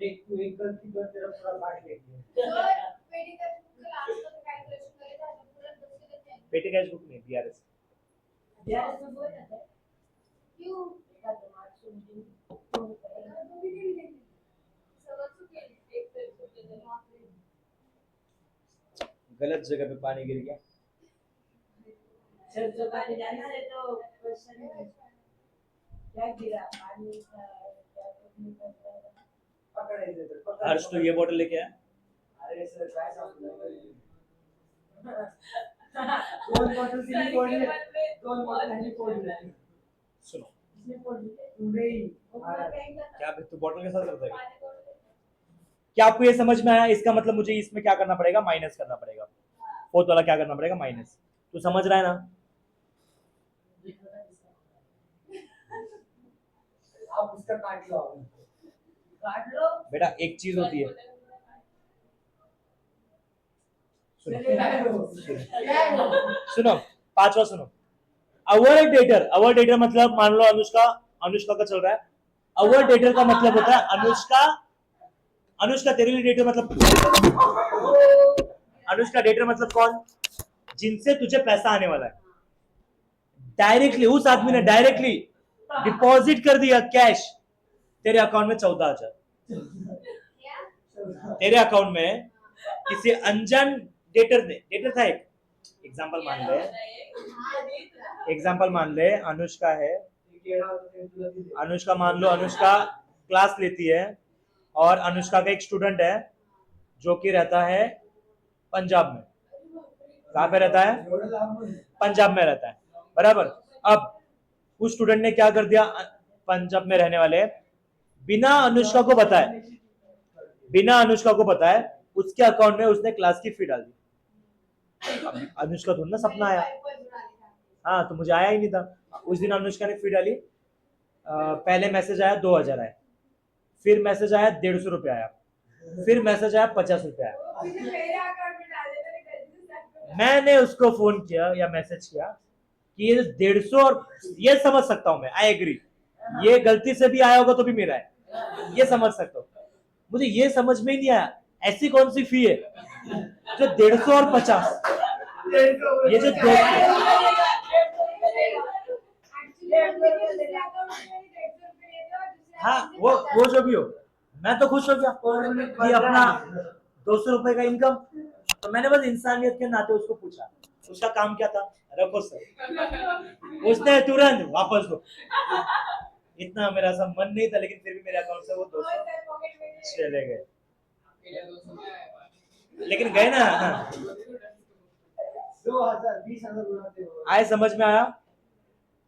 देख तू एक गलती कर तेरा पूरा काट लेगी पेटी कैश बुक में बीआरएस गलत जगह पे पानी गिर गया। सरसों पानी डालना है तो क्वेश्चन क्या गिरा पानी का क्या पकड़े दे हर्ष तो ये बोतल लेके आया, अरे सर काय सांगू दोन बॉटल सिली फोडले दोन बॉटल हनी फोडले सुनो इसने फोडले नहीं क्या तू बोतल के साथ करता है, क्या आपको ये समझ में आया, इसका मतलब मुझे इसमें क्या करना पड़ेगा, माइनस करना पड़ेगा, फोर्थ वाला क्या करना पड़ेगा, माइनस, तू समझ रहा है ना। आप उसका काट लो बेटा एक चीज होती है, सुनो पांचवा सुनो, अवर डेटर मतलब मान लो अनुष्का का चल रहा है, अवर डेटर का मतलब होता है अनुष्का तेरे लिए डेटर मतलब अनुष्का डेटर मतलब कौन, जिनसे तुझे पैसा आने वाला है, डायरेक्टली उस आदमी ने डायरेक्टली डिपॉजिट कर दिया कैश तेरे अकाउंट में 14,000, तेरे अकाउंट में किसी अनजान डेटर था, एक एग्जांपल मान ले अनुष्का है, अनुष्का मान लो अनुष्का क्लास लेती है और अनुष्का का एक स्टूडेंट है जो कि रहता है पंजाब में, कहां पे रहता है, पंजाब में रहता है बराबर। अब उस स्टूडेंट ने क्या कर दिया, पंजाब में रहने वाले बिना अनुष्का को बताए उसके अकाउंट में उसने क्लास की फी डाल दी, अनुष्का थोड़ा ना सपना आया, हाँ तो मुझे आया ही नहीं था, उस दिन अनुष्का ने फी डाली, पहले मैसेज आया 2,000 आया, फिर मैसेज आया 150 रुपया आया, फिर मैसेज आया 50 रुपया आया, मैंने उसको फोन किया या मैसेज किया कि ये 150 और ये समझ सकता हूं मैं, आई एग्री, ये गलती से भी आया होगा तो भी मेरा है, ये समझ सकता हूँ, मुझे ये समझ में ही नहीं आया ऐसी कौन सी फी है जो 150 और 50, ये जो हाँ वो जो भी हो, मैं तो खुश हो गया कि अपना 200 रुपए का इनकम, तो मैंने बस इंसानियत के नाते उसको पूछा उसका काम क्या था, रखो सर, उसने तुरंत वापस दो, इतना मेरा सब मन नहीं था, लेकिन फिर भी मेरे अकाउंट से वो 200 चले गए, लेकिन गए ना, हाँ 2,000 20,000 उड़ाते हो, आए समझ में आया,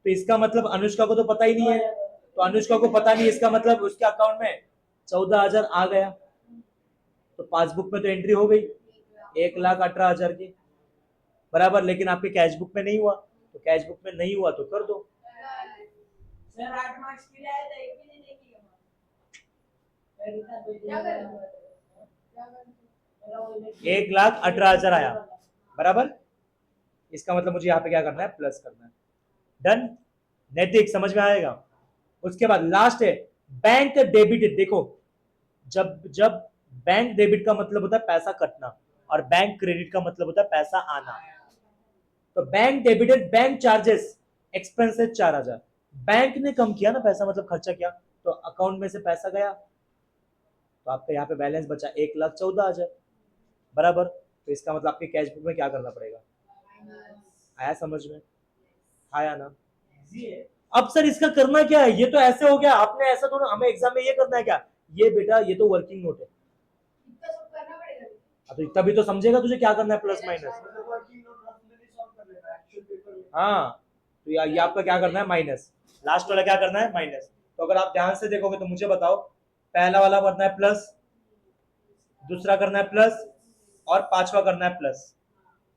तो इसका मतलब अनुष्का को तो पता ही नहीं है तो अनुष्का को पता नहीं, इसका मतलब उसके अकाउंट में 14,000 आ गया, तो पासबुक में तो एंट्री हो गई 1,18,000 की, बराबर। लेकिन आपके कैश बुक में नहीं हुआ, तो कैश बुक में नहीं हुआ तो कर दो। सर 8 मार्क्स के लिए आया था, एक भी नहीं लेके गया। क्या करूं? क्या करूं? 1,18,000 आया, बराबर। इसका मतलब मुझे यहाँ पे क्या करना है, प्लस करना है। डन, नैतिक समझ में आएगा। उसके बाद लास्ट है बैंक डेबिट। देखो, जब जब बैंक डेबिट का मतलब होता है पैसा कटना, और बैंक क्रेडिट का मतलब होता है पैसा आना। तो bank debited, bank charges expenses 4,000, bank ने कम किया ना पैसा, मतलब खर्चा किया, तो अकाउंट में से पैसा गया, तो आपका यहाँ पे बैलेंस बचा 1,14,000, बराबर। तो इसका मतलब आपके कैश बुक में क्या करना पड़ेगा, आया समझ में, आया ना। अब सर इसका करना क्या है, ये तो ऐसे हो गया, आपने ऐसा थोड़ा, हमें एग्जाम में ये करना है क्या, ये बेटा ये तो वर्किंग नोट है। इतना सब करना पड़ेगा। तो तभी तो समझेगा तुझे क्या करना है, प्लस माइनस। हाँ, तो ये आपका क्या करना है, माइनस। लास्ट वाला क्या करना है, माइनस। तो अगर आप ध्यान से देखोगे तो मुझे बताओ, पहला वाला करना है प्लस, दूसरा करना है प्लस, और पांचवा करना है प्लस,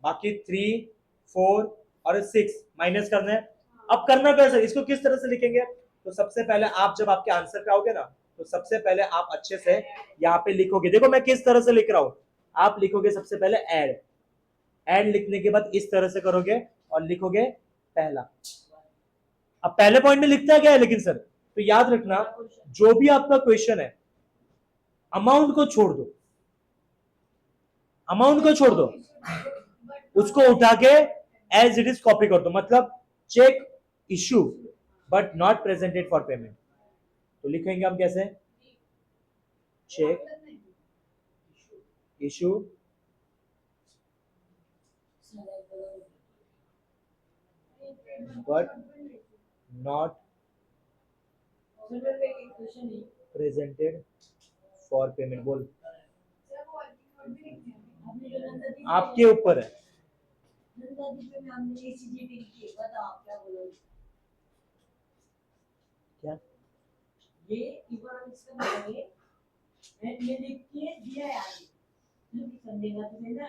बाकी 3, 4 और 6 माइनस करना है। अब करना कैसे, इसको किस तरह से लिखेंगे, तो सबसे पहले आप जब आपके आंसर पे आओगे ना, तो सबसे पहले आप अच्छे से यहाँ पे लिखोगे। देखो मैं किस तरह से लिख रहा हूं, आप लिखोगे सबसे पहले ऐड, ऐड लिखने के बाद इस तरह से करोगे और लिखोगे पहला। अब पहले पॉइंट में लिखता है क्या है, लेकिन सर तो याद रखना, जो भी आपका क्वेश्चन है, अमाउंट को छोड़ दो, अमाउंट को छोड़ दो, उसको उठा के एज इट इज कॉपी कर दो। मतलब cheque issue but not presented for payment, तो लिखेंगे हम कैसे, cheque issue but not presented for payment. बोल, आपके ऊपर है। क्या ये इकोनॉमिक्स का बनाएंगे, ये लिख के दिया है आगे, जो भी समझेगा तो ना,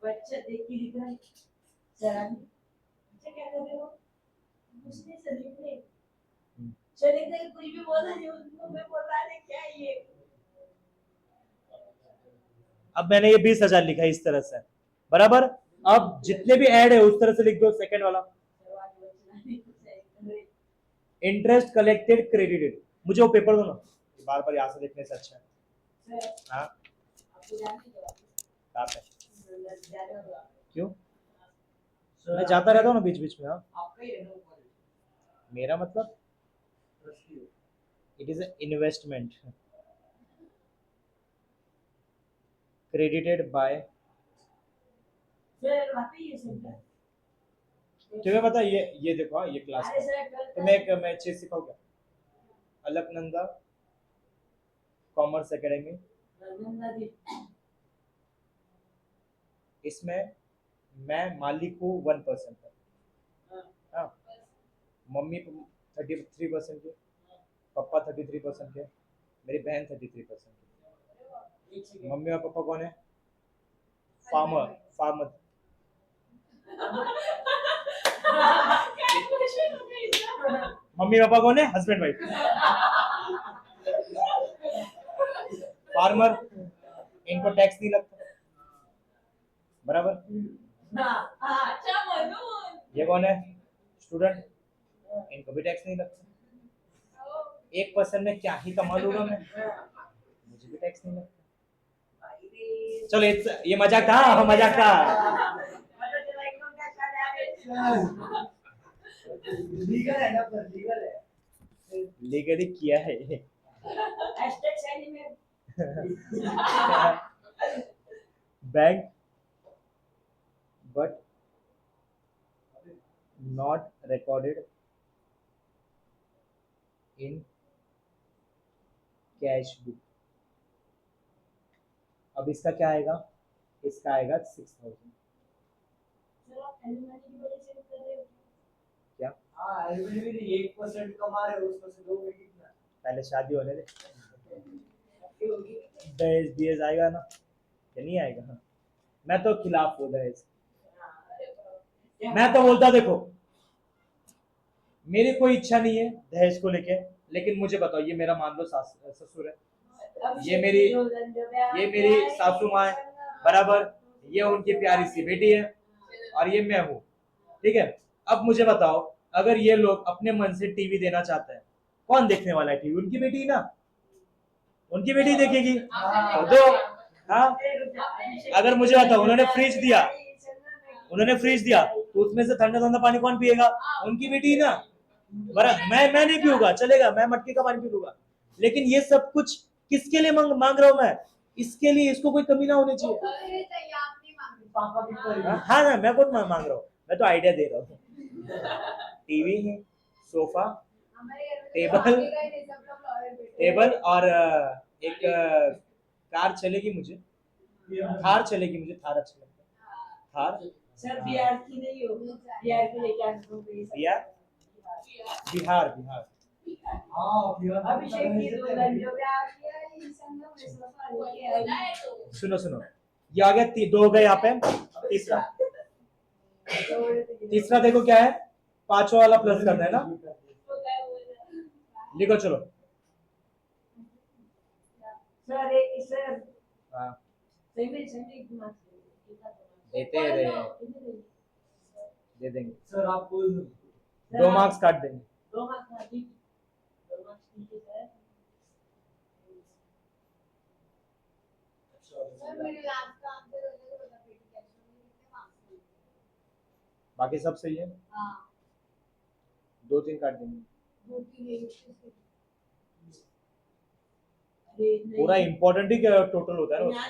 बच्चा देख के लिख रहा है, सर आगे बच्चा क्या कर रहे हो, कुछ नहीं सर लिख रहे, चलेगा कुछ भी बोला नहीं, उसको मैं बोल रहा है क्या ये। अब मैंने ये 20,000 लिखा है इस तरह से, बराबर। अब जितने भी ऐड है उस तरह से लिख दो। सेकंड वाला, इंटरेस्ट कलेक्टेड क्रेडिटेड, मुझे वो पेपर दो ना, बार बार यहाँ से देखने से अच्छा है। हाँ, कहाँ पे, क्यों, मैं जाता रहता हूँ ना बीच बीच में। हाँ, मेरा मतलब it is investment credited bye, तुम्हें पता है ये देखो, हाँ, ये क्लास तुम्हें एक मैं चीज सिखाऊं क्या, अलकनंदा कॉमर्स एकेडमी, इसमें मैं मालिक हूँ 1% है। हाँ, मम्मी 33% के, पापा 33% के, मेरी बहन 33% की। मम्मी और पापा कौन है, फार्मर, फार्मर। मम्मी पापा कौन है, हस्बैंड वाइफ, फार्मर, इनको टैक्स नहीं लगता, बराबर। ये कौन है, स्टूडेंट, इनको भी टैक्स नहीं लगता। 1% में क्या ही कमा लूंगा मैं, मुझे भी टैक्स नहीं लगता। चलो ये मजाक था, हाँ मजाक था। लीगल है ना, पर लीगल है, लीगली किया है। Bank but not recorded in cash book. अब इसका क्या आएगा, इसका आएगा 6,000। क्या हाँ एलबीडी भी 1% कमा रहे हो उसमें से दोगे कितना पहले शादी होने दे, क्योंकि दहेज दिएज आएगा ना, या नहीं आएगा? हाँ। मैं तो खिलाफ हूँ दहेज। मैं तो बोलता देखो, मेरी कोई इच्छा नहीं है दहेज को लेके, लेकिन मुझे बताओ, ये मेरा मान लो ससुर है, ये मेरी सासू माँ है, बराबर, ये उनकी प्यारी सी बेटी है, और ये मैं हूँ, ठीक है। अब मुझे बताओ, अगर ये लोग अपने मन से टीवी देना चाहते हैं, कौन देखने वाला है टीवी? उनकी बेटी ना, उनकी बेटी देखेगी, तो दो। हाँ, अगर मुझे बताओ, उन्होंने फ्रिज दिया, तो उसमें से ठंडा ठंडा पानी कौन पिएगा? उनकी बेटी ना, बराबर। मैं नहीं पीऊंगा, चलेगा, मैं मटके का पानी पी लूंगा, लेकिन ये सब कुछ किसके लिए मांग रहा हूं मैं? इसके लिए, इसको कोई कमी ना होनी चाहिए। पापा की हाँ हाँ ना, मैं कौन मांग रहा हूँ, मैं तो आइडिया दे रहा हूँ। टीवी है, सोफा, टेबल और एक कार चलेगी मुझे, थार चलेगी मुझे, थार अच्छा लगता है, थार। सर बिहार की नहीं हो बिहार के लेके आ सकते बिहार, बिहार, बिहार। हाँ बिहार अभिषेक की दो लड़कियों सुनो सुनो, ये आ गया, दो हो गए यहाँ पे, तीसरा, तीसरा देखो क्या है, पांचवा वाला प्लस करना है ना, लिखो चलो। सर सर हाँ, सही देते रहे, दे देंगे, सर आप बोल दो 2 मार्क्स काट देंगे। 2 मार्क्स ठीक 2 मार्क्स ठीक है सर बाकी सब सही है, 2-3 काट देंगे। पूरा इम्पोर्टेंट ही टोटल होता है ना उसमें।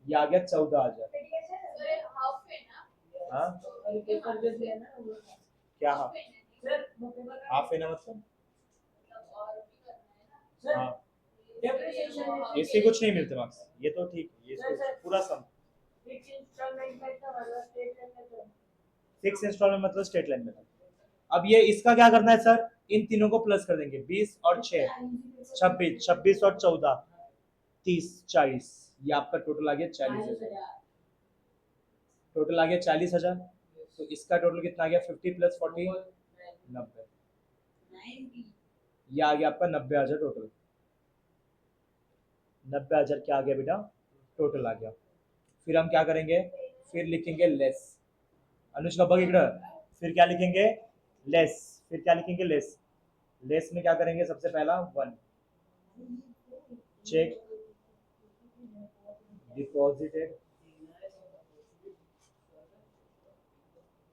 ये आ गया 14,000। हाँ, क्या हाफ? हाफ है ना, मतलब हाँ, इससे कुछ नहीं मिलते मार्क्स, ये तो ठीक है, ये पूरा सम। 6 इंस्टॉलमेंट मतलब स्टेट लाइन में। अब ये इसका क्या करना है सर, इन तीनों को प्लस कर देंगे, 20 और 6 26, 26 और 14 30 40, ये आपका टोटल आ गया 40,000। टोटल आ गया 40,000, तो इसका टोटल कितना आ गया? 50 + 40 90, ये आ गया आपका 90,000 टोटल। 90,000 क्या आ गया बेटा? टोटल आ गया। फिर हम क्या करेंगे? फिर लिखेंगे लेस। अनुज का बग इकड़ा, फिर क्या लिखेंगे? लेस। फिर क्या लिखेंगे? लेस। लेस में क्या करेंगे? सबसे पहला 1, check deposited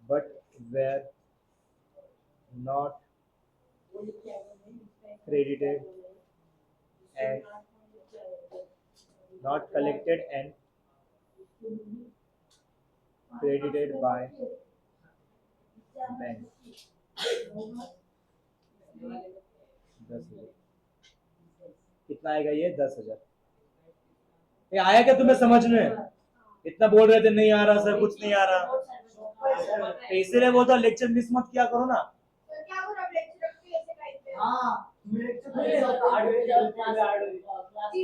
but were not credited and not collected and credited by bank। 10,000 कितना आएगा? ये 10,000। ये आया क्या तुम्हें समझ में? इतना बोल रहे थे नहीं आ रहा सर, कुछ नहीं आ रहा, तो इसीलिए बोलता लेक्चर मिस मत किया करो ना।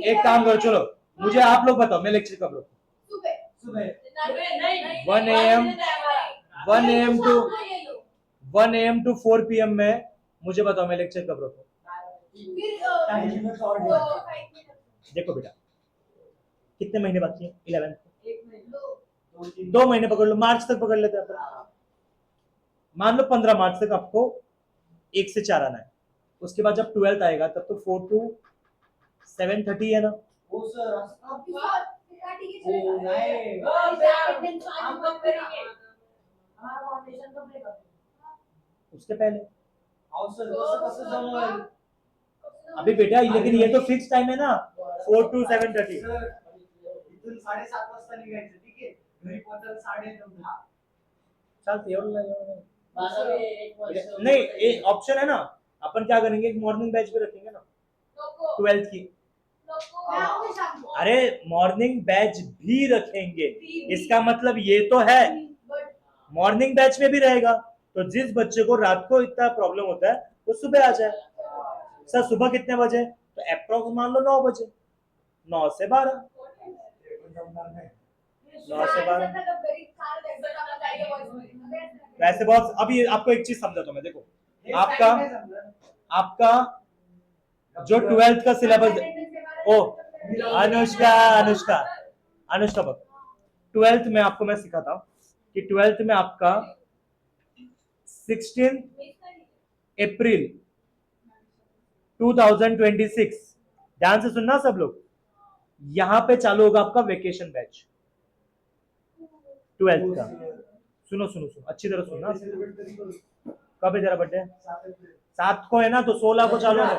एक काम करो, चलो मुझे आप लोग बताओ, मैं लेक्चर कब रखूं? 1 AM to 4 PM में मुझे बताओ मैं लेक्चर कब रखूं? देखो बेटा, कितने महीने बाकी है? 11 2 महीने पकड़ लो, मार्च तक पकड़ लेते हैं। मान लो 15 मार्च तक आपको 1 से 4 आना है, उसके बाद जब 12th आएगा तब तो 4 to 7:30 है ना? उसके पहले अभी बेटा, लेकिन ये तो फिक्स टाइम है ना, 4 to 7:30। 7:30 वाजता निघायचं, ठीक आहे, घरी पोहोचायला 9:30. चलते नहीं, एक ऑप्शन है ना, अपन क्या करेंगे, मॉर्निंग बैच भी रखेंगे ना 12th की। अरे मॉर्निंग बैच भी रखेंगे, इसका मतलब ये तो है मॉर्निंग बैच में भी रहेगा, तो जिस बच्चे को रात को इतना प्रॉब्लम होता है वो सुबह आ जाए। सर सुबह कितने बजे? तो अप्रोक्स मान लो 9 बजे, 9 से 12, 9 से 12। वैसे बहुत, अभी आपको एक चीज समझाता हूं मैं, देखो आपका आपका जो 12th का सिलेबस, ओ अनुष्का अनुष्का अनुष्का बक, 12th में आपको मैं सिखाता हूं कि 12th में आपका 16 अप्रैल 2026, ध्यान से सुनना सब लोग, यहां पे चालू होगा आपका वेकेशन बैच 12th का। सुनो सुनो सुनो अच्छी तरह सुनना। कब है तेरा बर्थडे? 7 को है ना, तो 16 को चालू है।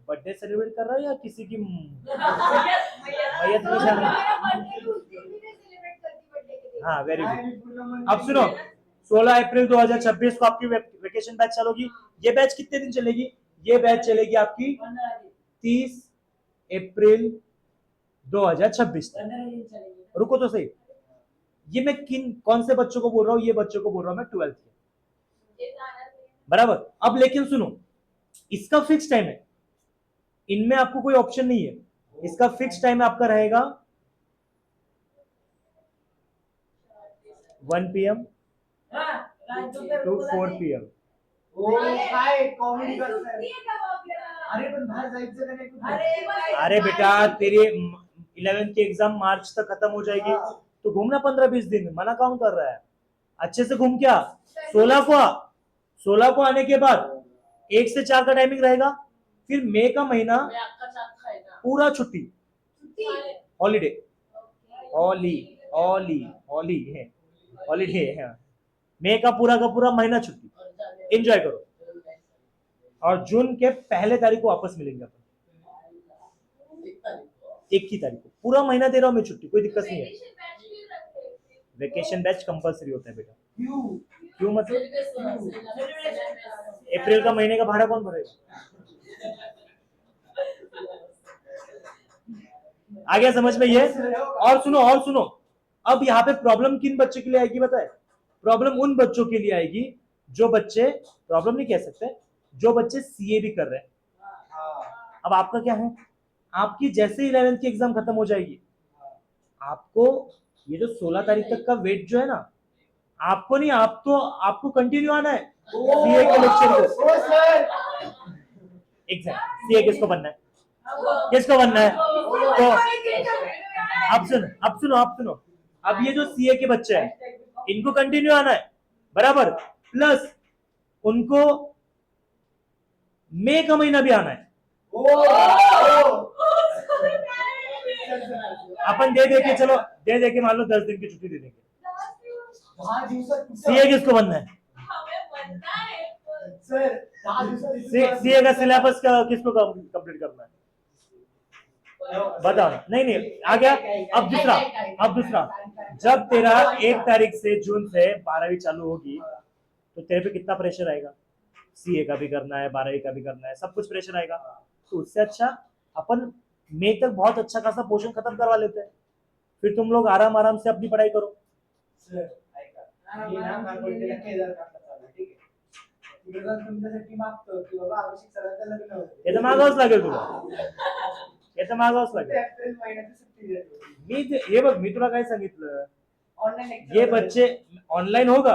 बर्थडे सेलिब्रेट कर रहा है या किसी की मैयत में जाना? हाँ वेरी गुड। अब सुनो, 16 अप्रैल 2026 को आपकी वेकेशन बैच चलोगी। ये बैच कितने दिन चलेगी? ये बैच चलेगी आपकी 30 अप्रैल 2026 तक। रुको तो सही, ये मैं कौन से बच्चों को बोल रहा हूँ? ये बच्चों को बोल रहा हूँ मैं 12th के, बराबर। अब लेकिन सुनो, इसका फिक्स टाइम है, इनमें आपको कोई ऑप्शन नहीं है। इसका फिक्स टाइम आपका रहेगा 1 PM to 4 PM। अरे बेटा तेरी 11th की एग्जाम मार्च तक खत्म हो जाएगी, तो घूमना 15-20 दिन, मना कौन कर रहा है? अच्छे से घूम क्या, 16 को आने के बाद 1 से 4 का टाइमिंग रहेगा, फिर मई का महीना पूरा छुट्टी, हॉलीडे, हॉली है, हॉलीडे है। मई का पूरा महीना छुट्टी, एंजॉय करो। और जून के पहले तारीख को वापस मिलेंगे अपन, 1 को पूरा महीना दे रहा हूं मैं छुट्टी, कोई दिक्कत नहीं है। वेकेशन बैच कंपलसरी होता है बेटा। क्यों मतलब? अप्रैल का महीने का भाड़ा कौन भरेगा? आ गया समझ में ये? और सुनो, अब यहाँ पे प्रॉब्लम किन बच्चों के लिए आएगी बताए? प्रॉब्लम उन बच्चों के लिए आएगी जो बच्चे, प्रॉब्लम नहीं कह सकते, जो बच्चे सीए भी कर रहे हैं। अब आपका क्या है, आपकी जैसे 11th की एग्जाम खत्म हो जाएगी, आपको ये जो 16 तारीख तक का वेट जो है ना, आपको नहीं, आपको कंटिन्यू आना है सीए के लेक्चर को। एग्जाम सीए किसको बनना है? किसको बनना है? तो अब सुनो, अब ये जो सीए के बच्चे हैं इनको कंटिन्यू आना है, बराबर, प्लस उनको मई का महीना भी आना है। अपन दे के चलो, दे के मान लो 10 दिन की छुट्टी दे देंगे। सीए किसको बनना है? सीए का सिलेबस किसको कंप्लीट करना है? बताओ। नहीं आ गया। अब दूसरा, जब तेरा 1 तारीख से जून से 12वीं चालू होगी, तो तेरे पे कितना प्रेशर आएगा? सीए का भी करना है, 12वीं का भी करना है, सब कुछ प्रेशर आएगा। तो उससे अच्छा अपन मई तक बहुत अच्छा खासा पोर्शन खत्म करवा लेते हैं, फिर तुम लोग आराम से अपनी पढ़ाई करो। हे तर मागावंच लागेल तुला, हे तर मागावंच लागेल। हे बघ, मी तुला काय सांगितलं, ये बच्चे ऑनलाइन होगा।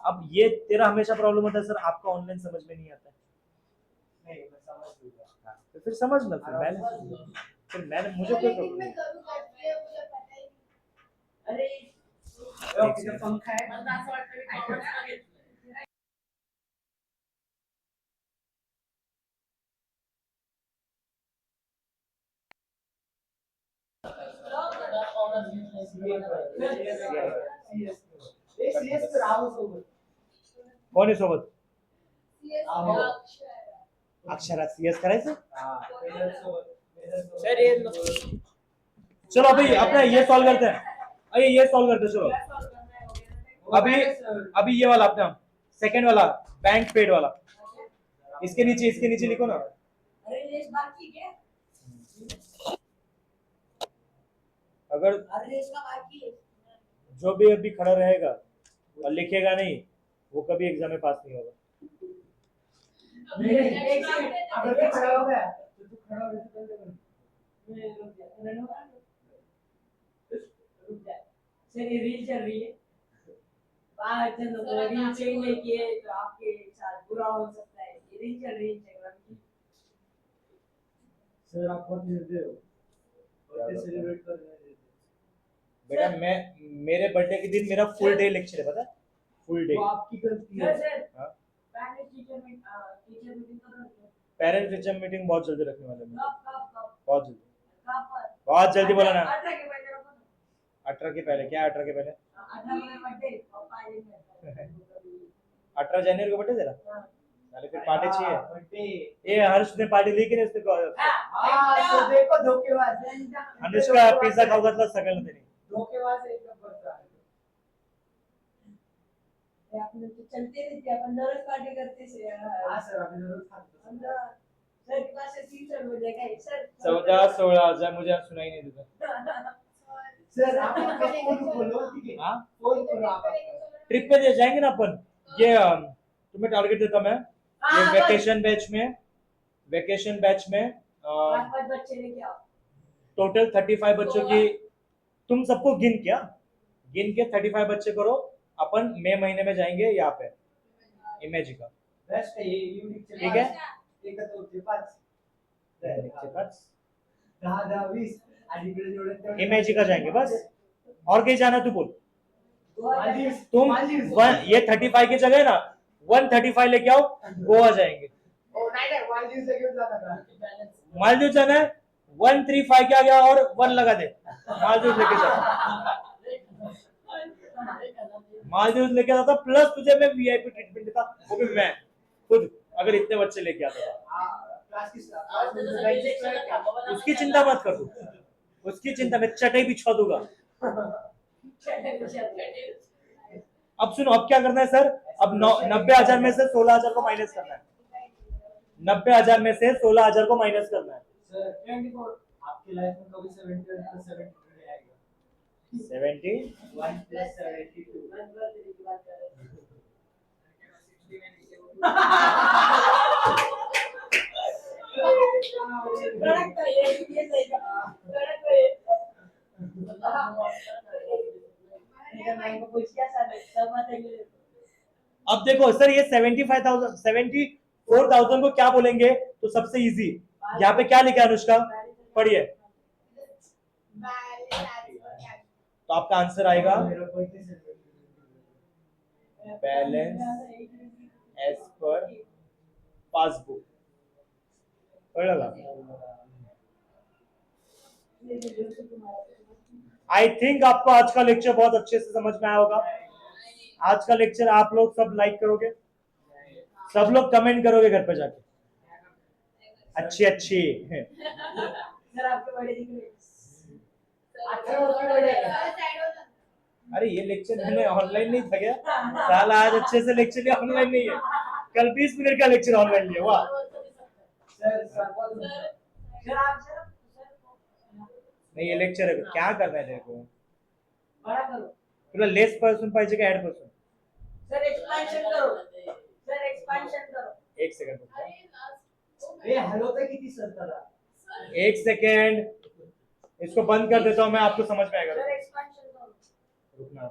अब ये तेरा हमेशा प्रॉब्लम होता है, सर आपका ऑनलाइन समझ में नहीं आता है। तो फिर समझ लो, फिर मैंने मुझे कोई प्रॉब्लम नहीं। पंखा है। कोण आहे सोबत? अक्षरात सीएस करायचं। चलो अभी अपना ये सॉल्व करते हैं, ये सॉल्व करते हैं। चलो अभी ये वाला अपना सेकंड वाला बैंक पेड वाला, इसके नीचे लिखो ना। अगर जो भी अभी खड़ा रहेगा और लिखेगा नहीं वो कभी एग्जाम में पास नहीं होगा। नहीं, एक सेकंड, अगर तू खड़ा हो गया तो तू खड़ा होने से पहले कर। मैं रुक जा, रुक जा। सर ये रील चल रही है, बाहर चलो तो रील चेंज नहीं किए तो आपके साथ बुरा हो सकता है। ये रील चल रही है इंस्टाग्राम की। सर आप बहुत निर्दय हो, बर्थडे सेलिब्रेट कर रहे हैं। बेटा मैं मेरे बर्थडे के दिन मेरा फुल डे लेक्चर है, पता है, फुल डे। वो आपकी गलती है। सर हाँ? पेरेंट्स टीचर मीटिंग कर रहे हैं। पेरेंट्स टीचर मीटिंग बहुत जल्दी रखने वाले हैं, कब बहुत जल्दी, कहाँ पर? बहुत जल्दी बोला ना। 18 के पहले रखो ना। 18 के पहले क्या, 18 के पहले 18 में बर्थडे पापा आएंगे। 18 जनवरी को बर्थडे तेरा, साले फिर पार्टी चाहिए। बर्थडे ये हर्ष ने पार्टी दी की नाही उसने हाँ तो देखो धोखेबाज अनुष्का पिझ्झा खाऊ घातला सगळ्यांना त्यांनी। धोखेबाज एक नंबरचा आहे। ते आपण तो चलते रहते अपन दररोज पार्टी करते से हां सर आपण दररोज खातो सर के पास से 300 रुपए देगा सर 14-16 हजार मुझे आज सुनाई नहीं देता। सर आप अपना फोन खोलो ठीक है हाँ फोन खोलो आप ट्रिप पे जाएंगे ना अपन, ये तुम्हें टारगेट देता मैं, ये वेकेशन बैच में 5 बच्चे लेके आओ टोटल 35 बच्चों की, तुम सबको गिन के 35 बच्चे करो। अपन मई महीने में जाएंगे यहाँ पे इमेजिका, बेस्ट है ये यूनिक ठीक है। एक तो होते 5 10 20 आणि इकडे जेवढे तेवढे इमेजिका जाएंगे बस, और कहीं जाना तू बोल। मालदीव्स तुम ये 35 की जगह ना 135 लेके आओ, गोवा जाएंगे। ओ नाही नाही मालदीव्स से घेऊन जाणार का मालदीव जाना है, 135 के आ गया और 1 लगा दे, मालदीव लेके जाओ। मालदीव लेके आता प्लस तुझे मैं वीआईपी ट्रीटमेंट देता, वो भी मैं खुद, अगर इतने बच्चे लेके आता था। क्लास की उसकी चिंता मत कर तू, उसकी चिंता, मैं चटाई बिछा दूंगा। अब सुनो, अब क्या करना है सर, अब 90,000 में से 16,000 को माइनस करना है, 90,000 में से 16,000 को माइनस करना है। सर 24 आपकी लाइफ में कभी 70 प्लस 70 आएगा 70 1 प्लस 72 अब देखो सर, ये 74,000 को क्या बोलेंगे, तो सबसे इजी यहाँ पे क्या लिखा है अनुष्का, पढ़िए, तो आपका आंसर आएगा बैलेंस एज पर पासबुक। कळलं? आई थिंक आपको आज का लेक्चर बहुत अच्छे से समझ में आया होगा। आज का लेक्चर आप लोग सब लाइक करोगे, सब लोग कमेंट करोगे घर पे जाके, अच्छी अच्छी। सर आपके बड़े दिख रहे 18 के बड़े अरे ये लेक्चर मैंने ऑनलाइन नहीं था क्या साला, आज अच्छे से लेक्चर ऑनलाइन नहीं है, कल 20 मिनट का लेक्चर ऑनलाइन लिया। वाह सर आप नहीं, ये लेक्चर है, क्या करना है तेरे को, बड़ा करो तुला लेस पर्सन पाहिजे का ऍड पर्सन? सर एक्सपेंशन करो सर एक्सपेंशन करो 1 सेकंड, ए हेलो तो किती सर त्याला 1 सेकंड, इसको बंद कर देता हूँ मैं, आपको समझ में आएगा। सर एक्सपेंशन करो रुकना।